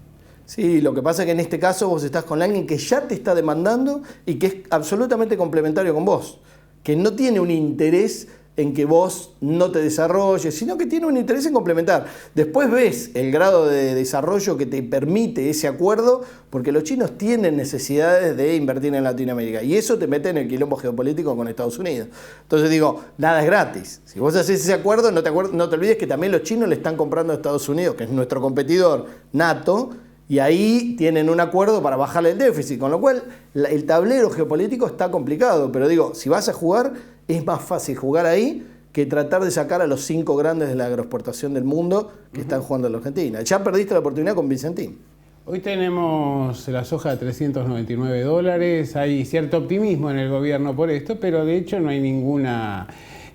Sí, lo que pasa es que en este caso vos estás con alguien que ya te está demandando y que es absolutamente complementario con vos, que no tiene un interés en que vos no te desarrolles, sino que tiene un interés en complementar. Después ves el grado de desarrollo que te permite ese acuerdo, porque los chinos tienen necesidades de invertir en Latinoamérica, y eso te mete en el quilombo geopolítico con Estados Unidos. Entonces digo, nada es gratis. Si vos haces ese acuerdo, no te olvides que también los chinos le están comprando a Estados Unidos, que es nuestro competidor nato, y ahí tienen un acuerdo para bajarle el déficit, con lo cual el tablero geopolítico está complicado, pero digo, si vas a jugar, es más fácil jugar ahí que tratar de sacar a los 5 grandes de la agroexportación del mundo que están jugando en la Argentina. Ya perdiste la oportunidad con Vicentín. Hoy tenemos la soja a $399, hay cierto optimismo en el gobierno por esto, pero de hecho no hay ninguna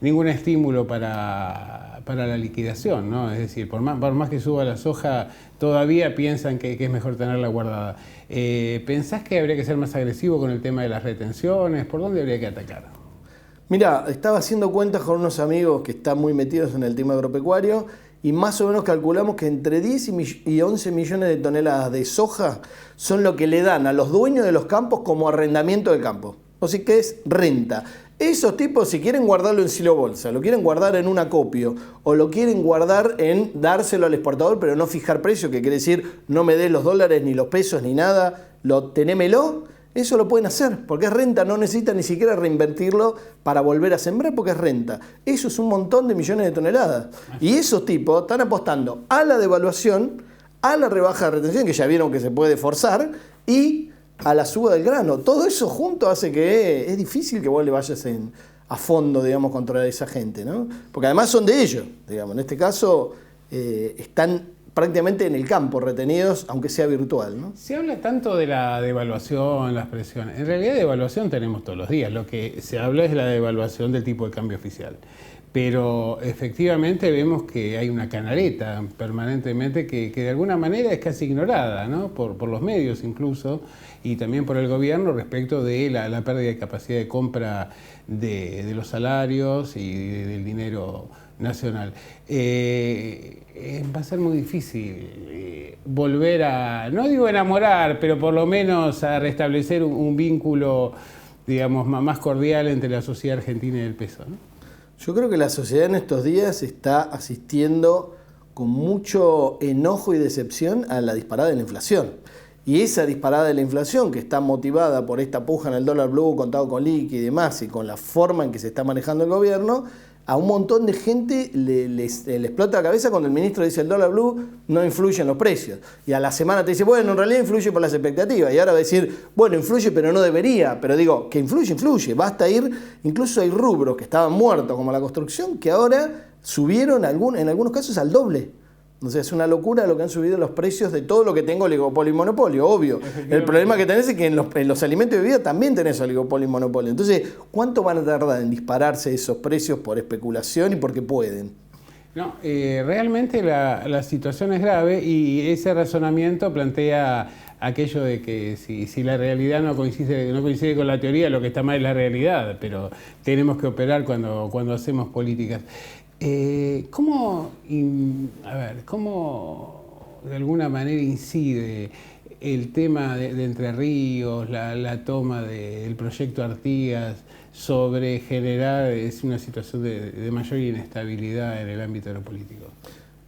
ningún estímulo para la liquidación, ¿no? Es decir, por más que suba la soja, todavía piensan que es mejor tenerla guardada. ¿Pensás que habría que ser más agresivo con el tema de las retenciones? ¿Por dónde habría que atacar? Mira, estaba haciendo cuentas con unos amigos que están muy metidos en el tema agropecuario y más o menos calculamos que entre 10 y 11 millones de toneladas de soja son lo que le dan a los dueños de los campos como arrendamiento del campo. O sea que es renta. Esos tipos, si quieren guardarlo en silo bolsa, lo quieren guardar en un acopio o lo quieren guardar en dárselo al exportador pero no fijar precio, que quiere decir no me des los dólares ni los pesos ni nada, tenémelo. Eso lo pueden hacer, porque es renta, no necesitan ni siquiera reinvertirlo para volver a sembrar, porque es renta. Eso es un montón de millones de toneladas. Y esos tipos están apostando a la devaluación, a la rebaja de retención, que ya vieron que se puede forzar, y a la suba del grano. Todo eso junto hace que es difícil que vos le vayas a fondo, digamos, contra esa gente, ¿no? Porque además son de ellos, digamos. En este caso están prácticamente en el campo, retenidos, aunque sea virtual, ¿no? Se habla tanto de la devaluación, las presiones. En realidad devaluación tenemos todos los días. Lo que se habla es la devaluación del tipo de cambio oficial. Pero efectivamente vemos que hay una canaleta permanentemente que de alguna manera es casi ignorada, ¿no? Por los medios incluso, y también por el gobierno respecto de la pérdida de capacidad de compra de los salarios y del dinero nacional. Va a ser muy difícil volver a, no digo enamorar, pero por lo menos a restablecer un vínculo, digamos, más cordial entre la sociedad argentina y el peso, ¿no? Yo creo que la sociedad en estos días está asistiendo con mucho enojo y decepción a la disparada de la inflación. Y esa disparada de la inflación, que está motivada por esta puja en el dólar blue contado con liqui y demás, y con la forma en que se está manejando el gobierno, a un montón de gente le explota la cabeza cuando el ministro dice el dólar blue no influye en los precios. Y a la semana te dice, bueno, en realidad influye por las expectativas. Y ahora va a decir, bueno, influye pero no debería. Pero digo, que influye. Basta ir, incluso hay rubros que estaban muertos como la construcción, que ahora subieron en algunos casos al doble. O sea, es una locura lo que han subido los precios de todo lo que tengo oligopolio y monopolio, obvio. El problema que tenés es que en los alimentos y bebidas también tenés oligopolio y monopolio. Entonces, ¿cuánto van a tardar en dispararse esos precios por especulación y porque pueden? No, realmente la situación es grave y ese razonamiento plantea aquello de que si la realidad no coincide con la teoría, lo que está mal es la realidad, pero tenemos que operar cuando hacemos políticas. ¿Cómo de alguna manera incide el tema de Entre Ríos, la toma del proyecto Artigas sobre generar una situación de mayor inestabilidad en el ámbito de lo político?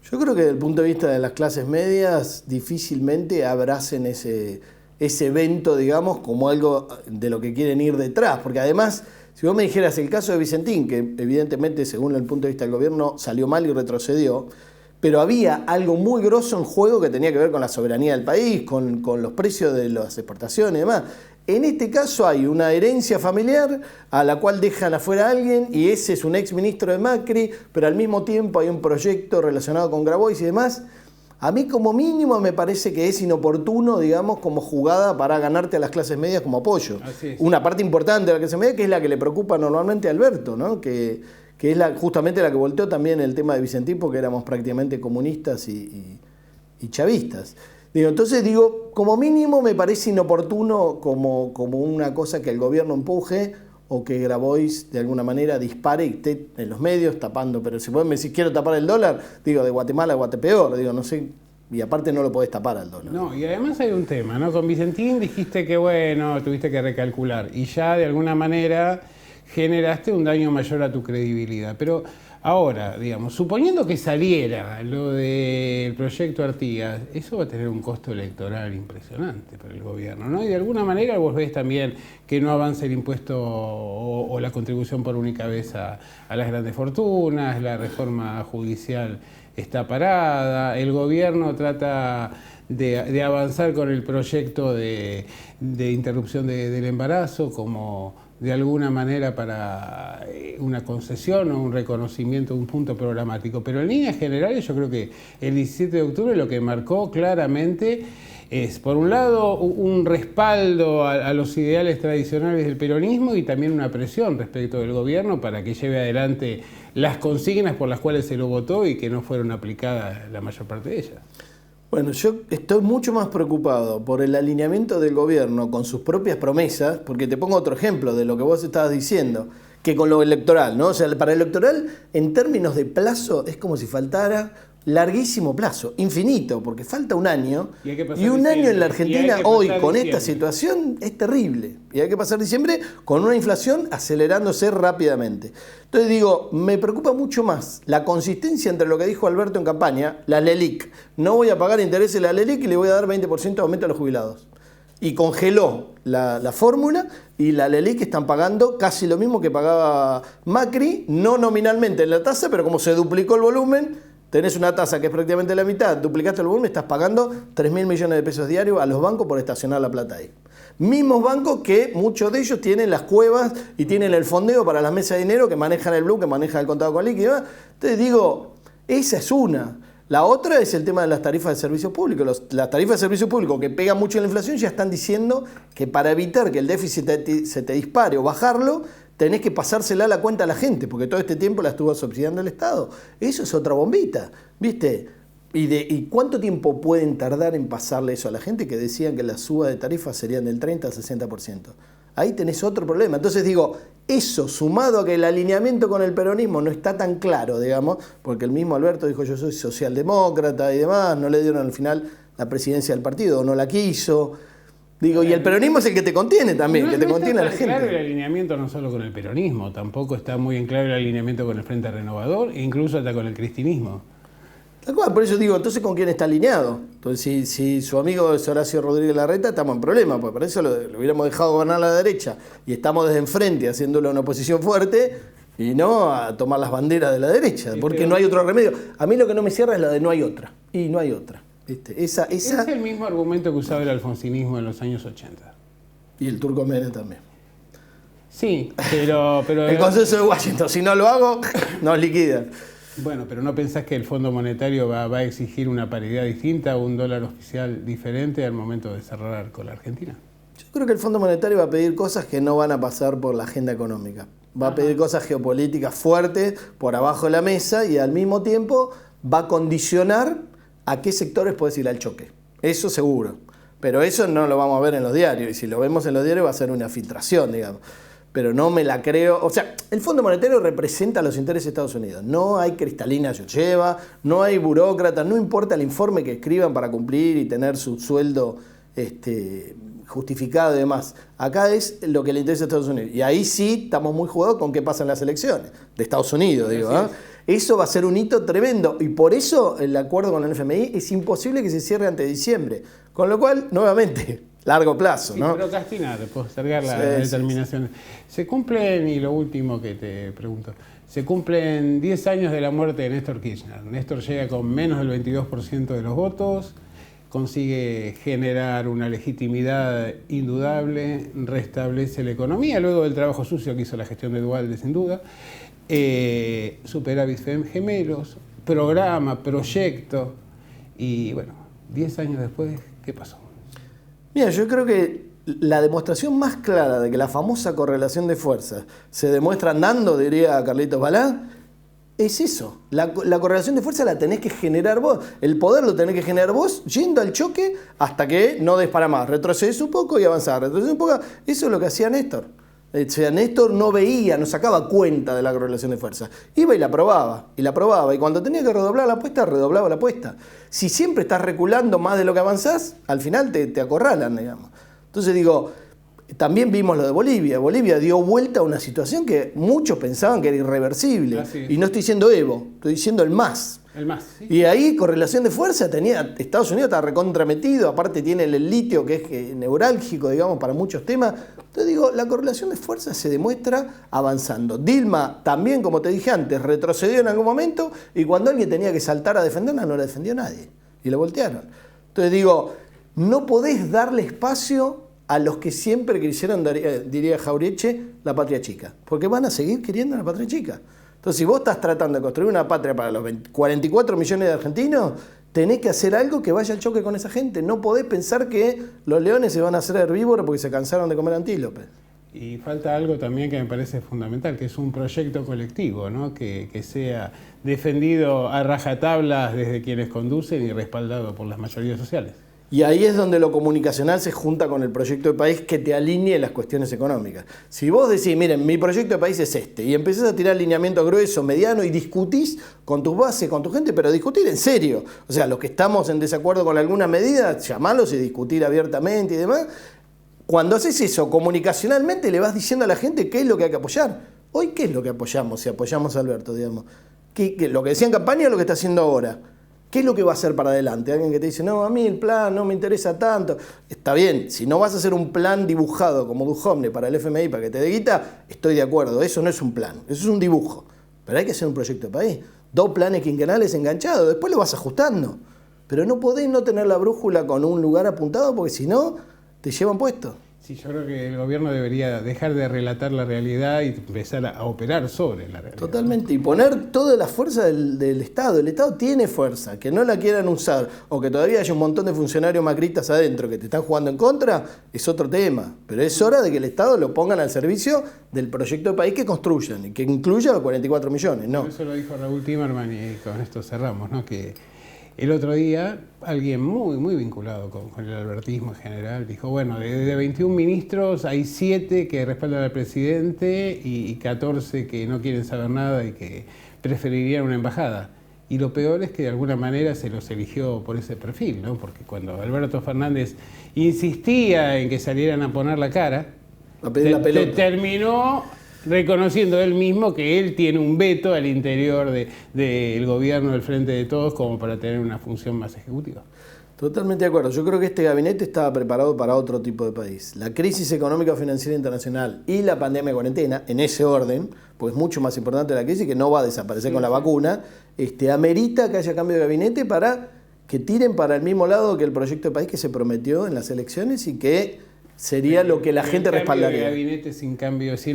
Yo creo que desde el punto de vista de las clases medias difícilmente abracen ese evento, digamos, como algo de lo que quieren ir detrás, porque además, si vos me dijeras el caso de Vicentín, que evidentemente según el punto de vista del gobierno salió mal y retrocedió, pero había algo muy grosso en juego que tenía que ver con la soberanía del país, con los precios de las exportaciones y demás. En este caso hay una herencia familiar a la cual dejan afuera a alguien y ese es un ex ministro de Macri, pero al mismo tiempo hay un proyecto relacionado con Grabois y demás. A mí como mínimo me parece que es inoportuno, digamos, como jugada para ganarte a las clases medias como apoyo. Una parte importante de la clase media que es la que le preocupa normalmente a Alberto, ¿no? Que es justamente la que volteó también el tema de Vicentín, porque éramos prácticamente comunistas y chavistas. Entonces como mínimo me parece inoportuno como una cosa que el gobierno empuje o que Grabois de alguna manera dispare y esté en los medios tapando. Pero si vos me decís quiero tapar el dólar, de Guatemala a Guatepeor, no sé, y aparte no lo podés tapar al dólar. No, y además hay un tema, ¿no? Con Vicentín dijiste que tuviste que recalcular y ya de alguna manera generaste un daño mayor a tu credibilidad. Pero ahora, digamos, suponiendo que saliera lo del proyecto Artigas, eso va a tener un costo electoral impresionante para el gobierno, ¿no? Y de alguna manera vos ves también que no avanza el impuesto o la contribución por única vez a las grandes fortunas, la reforma judicial está parada, el gobierno trata de avanzar con el proyecto de interrupción del embarazo como de alguna manera para una concesión o un reconocimiento de un punto programático. Pero en líneas generales yo creo que el 17 de octubre lo que marcó claramente Es, por un lado, un respaldo a los ideales tradicionales del peronismo y también una presión respecto del gobierno para que lleve adelante las consignas por las cuales se lo votó y que no fueron aplicadas la mayor parte de ellas. Bueno, yo estoy mucho más preocupado por el alineamiento del gobierno con sus propias promesas, porque te pongo otro ejemplo de lo que vos estabas diciendo, que con lo electoral, ¿no? O sea, para el electoral, en términos de plazo, es como si faltara larguísimo plazo, infinito, porque falta un año, y un año en la Argentina hoy, con esta situación, es terrible. Y hay que pasar diciembre con una inflación acelerándose rápidamente. Entonces digo, me preocupa mucho más la consistencia entre lo que dijo Alberto en campaña, la LELIC. No voy a pagar intereses en la LELIC y le voy a dar 20% de aumento a los jubilados. Y congeló la fórmula y la LELIC están pagando casi lo mismo que pagaba Macri, no nominalmente en la tasa, pero como se duplicó el volumen, tenés una tasa que es prácticamente la mitad, duplicaste el volumen, estás pagando 3.000 millones de pesos diarios a los bancos por estacionar la plata ahí. Mismos bancos que muchos de ellos tienen las cuevas y tienen el fondeo para las mesas de dinero que manejan el blue, que manejan el contado con líquido. Entonces digo, esa es una. La otra es el tema de las tarifas de servicios públicos. Las tarifas de servicios públicos que pegan mucho en la inflación ya están diciendo que para evitar que el déficit se te dispare o bajarlo, tenés que pasársela a la cuenta a la gente, porque todo este tiempo la estuvo subsidiando el Estado. Eso es otra bombita, ¿viste? ¿Y cuánto tiempo pueden tardar en pasarle eso a la gente que decían que las subas de tarifas serían del 30 al 60%? Ahí tenés otro problema. Entonces digo, eso sumado a que el alineamiento con el peronismo no está tan claro, digamos, porque el mismo Alberto dijo yo soy socialdemócrata y demás, no le dieron al final la presidencia del partido, o no la quiso. Digo, y el peronismo es el que te contiene también, que te contiene a la gente. No está claro el alineamiento no solo con el peronismo, tampoco está muy en claro el alineamiento con el Frente Renovador e incluso hasta con el cristinismo. Tal cual, por eso digo, entonces ¿con quién está alineado? Entonces, si su amigo es Horacio Rodríguez Larreta, estamos en problema, pues para eso lo hubiéramos dejado gobernar a la derecha y estamos desde enfrente haciéndole una oposición fuerte y no a tomar las banderas de la derecha, sí, porque no hay otro remedio. A mí lo que no me cierra es la de no hay otra, y no hay otra. Esa... Es el mismo argumento que usaba el alfonsinismo en los años 80. Y el Turco Menem también. Sí, pero el consenso de Washington, si no lo hago, nos liquidan. Bueno, pero ¿no pensás que el Fondo Monetario va a exigir una paridad distinta o un dólar oficial diferente al momento de cerrar con la Argentina? Yo creo que el Fondo Monetario va a pedir cosas que no van a pasar por la agenda económica. Va a pedir cosas geopolíticas fuertes por abajo de la mesa y al mismo tiempo va a condicionar a qué sectores puedes ir al choque. Eso seguro. Pero eso no lo vamos a ver en los diarios. Y si lo vemos en los diarios va a ser una filtración, digamos. Pero no me la creo. O sea, el Fondo Monetario representa los intereses de Estados Unidos. No hay Cristalina Georgieva, no hay burócratas, no importa el informe que escriban para cumplir y tener su sueldo justificado y demás. Acá es lo que le interesa a Estados Unidos. Y ahí sí estamos muy jugados con qué pasa en las elecciones de Estados Unidos, digo, ¿eh? Eso va a ser un hito tremendo y por eso el acuerdo con el FMI es imposible que se cierre antes de diciembre. Con lo cual, nuevamente, largo plazo, sí, ¿no? Procrastinar, postergar la determinación. Se cumplen, y lo último que te pregunto, se cumplen 10 años de la muerte de Néstor Kirchner. Néstor llega con menos del 22% de los votos, consigue generar una legitimidad indudable, restablece la economía, luego del trabajo sucio que hizo la gestión de Duhalde, sin duda, superávit gemelos, programa, proyecto, y bueno, 10 años después, ¿qué pasó? Mira, yo creo que la demostración más clara de que la famosa correlación de fuerzas se demuestra andando, diría Carlitos Balá, es eso. La correlación de fuerza la tenés que generar vos. El poder lo tenés que generar vos yendo al choque hasta que no des para más. Retrocedes un poco y avanzás. Retrocedes un poco. Eso es lo que hacía Néstor. O sea, Néstor no veía, no sacaba cuenta de la correlación de fuerza. Iba y la probaba, y la probaba. Y cuando tenía que redoblar la apuesta, redoblaba la apuesta. Si siempre estás reculando más de lo que avanzás, al final te acorralan, digamos. Entonces digo, también vimos lo de Bolivia. Bolivia dio vuelta a una situación que muchos pensaban que era irreversible. Y no estoy diciendo Evo, estoy diciendo el MAS. El MAS, sí. Y ahí correlación de fuerza tenía, Estados Unidos está recontrametido, aparte tiene el litio que es neurálgico, digamos, para muchos temas. Entonces digo, la correlación de fuerza se demuestra avanzando. Dilma también, como te dije antes, retrocedió en algún momento y cuando alguien tenía que saltar a defenderla no la defendió nadie. Y la voltearon. Entonces digo, no podés darle espacio a los que siempre quisieron, diría Jauretche, la patria chica. Porque van a seguir queriendo la patria chica. Entonces, si vos estás tratando de construir una patria para los 44 millones de argentinos, tenés que hacer algo que vaya al choque con esa gente. No podés pensar que los leones se van a hacer herbívoros porque se cansaron de comer antílopes. Y falta algo también que me parece fundamental, que es un proyecto colectivo, ¿no? Que sea defendido a rajatablas desde quienes conducen y respaldado por las mayorías sociales. Y ahí es donde lo comunicacional se junta con el proyecto de país que te alinee las cuestiones económicas. Si vos decís, miren, mi proyecto de país es este, y empezás a tirar lineamiento grueso, mediano, y discutís con tus bases, con tu gente, pero discutir en serio. O sea, los que estamos en desacuerdo con alguna medida, llamalos y discutir abiertamente y demás. Cuando haces eso comunicacionalmente, le vas diciendo a la gente qué es lo que hay que apoyar. Hoy, ¿qué es lo que apoyamos? Si apoyamos a Alberto, digamos. ¿Lo que decía en campaña o lo que está haciendo ahora? ¿Qué es lo que va a hacer para adelante? Alguien que te dice, no, a mí el plan no me interesa tanto. Está bien, si no vas a hacer un plan dibujado como Duhovne para el FMI, para que te dé guita, estoy de acuerdo, eso no es un plan, eso es un dibujo. Pero hay que hacer un proyecto de país. 2 planes quinquenales enganchados, después lo vas ajustando. Pero no podés no tener la brújula con un lugar apuntado porque si no, te llevan puesto. Sí, yo creo que el gobierno debería dejar de relatar la realidad y empezar a operar sobre la realidad. Totalmente, y poner toda la fuerza del Estado. El Estado tiene fuerza, que no la quieran usar o que todavía haya un montón de funcionarios macristas adentro que te están jugando en contra, es otro tema. Pero es hora de que el Estado lo pongan al servicio del proyecto de país que construyan y que incluya los 44 millones, ¿no? Eso lo dijo Raúl Timerman y con esto cerramos, ¿no? Que el otro día alguien muy vinculado con el albertismo en general dijo, bueno, de 21 ministros hay 7 que respaldan al presidente y 14 que no quieren saber nada y que preferirían una embajada. Y lo peor es que de alguna manera se los eligió por ese perfil, ¿no? Porque cuando Alberto Fernández insistía en que salieran a poner la cara, A pedir la pelota. terminó reconociendo él mismo que él tiene un veto al interior del gobierno del Frente de Todos como para tener una función más ejecutiva. Totalmente de acuerdo. Yo creo que este gabinete estaba preparado para otro tipo de país. La crisis económica financiera internacional y la pandemia de cuarentena, en ese orden, pues es mucho más importante la crisis que no va a desaparecer con la vacuna, amerita que haya cambio de gabinete para que tiren para el mismo lado que el proyecto de país que se prometió en las elecciones y que sería lo que la gente respaldaría. El gabinete sin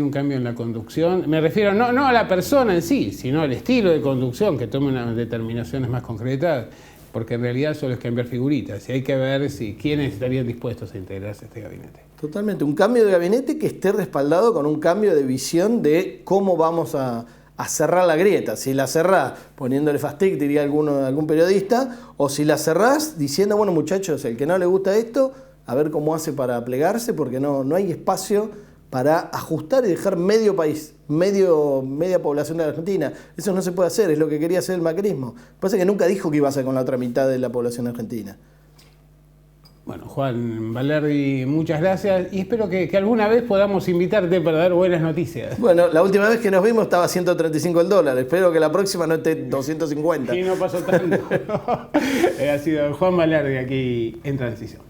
un cambio en la conducción, me refiero no a la persona en sí, sino al estilo de conducción, que tome unas determinaciones más concretas, porque en realidad solo es cambiar figuritas y hay que ver quiénes estarían dispuestos a integrarse a este gabinete. Totalmente, un cambio de gabinete que esté respaldado con un cambio de visión de cómo vamos a cerrar la grieta. Si la cerrás poniéndole fastic, diría algún periodista, o si la cerrás diciendo, bueno muchachos, el que no le gusta esto, a ver cómo hace para plegarse, porque no hay espacio para ajustar y dejar medio país, media población de la Argentina. Eso no se puede hacer, es lo que quería hacer el macrismo. Lo que pasa es que nunca dijo que iba a hacer con la otra mitad de la población argentina. Bueno, Juan Valerdi, muchas gracias y espero que alguna vez podamos invitarte para dar buenas noticias. Bueno, la última vez que nos vimos estaba 135 el dólar, espero que la próxima no esté 250. Y no pasó tanto. Ha sido Juan Valerdi aquí en Transición.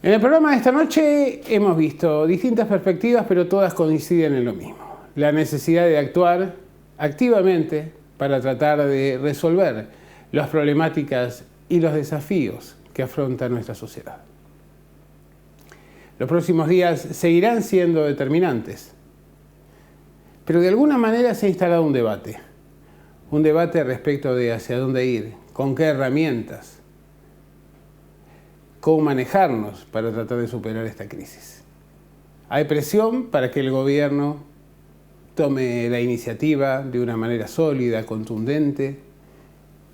En el programa de esta noche hemos visto distintas perspectivas, pero todas coinciden en lo mismo. La necesidad de actuar activamente para tratar de resolver las problemáticas y los desafíos que afronta nuestra sociedad. Los próximos días seguirán siendo determinantes, pero de alguna manera se ha instalado un debate respecto de hacia dónde ir, con qué herramientas, cómo manejarnos para tratar de superar esta crisis. Hay presión para que el gobierno tome la iniciativa de una manera sólida, contundente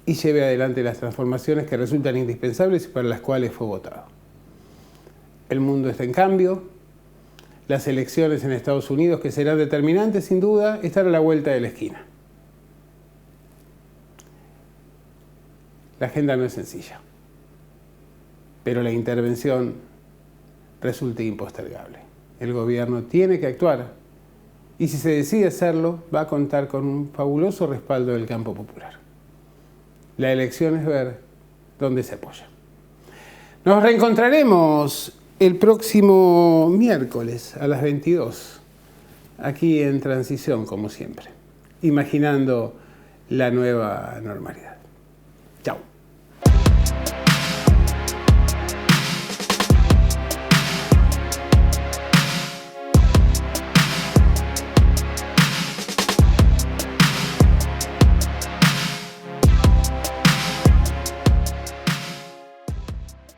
y lleve adelante las transformaciones que resultan indispensables y para las cuales fue votado. El mundo está en cambio, las elecciones en Estados Unidos, que serán determinantes sin duda, están a la vuelta de la esquina. La agenda no es sencilla, pero la intervención resulta impostergable. El gobierno tiene que actuar y si se decide hacerlo, va a contar con un fabuloso respaldo del campo popular. La elección es ver dónde se apoya. Nos reencontraremos el próximo miércoles a las 22, aquí en Transición, como siempre, imaginando la nueva normalidad. Chao.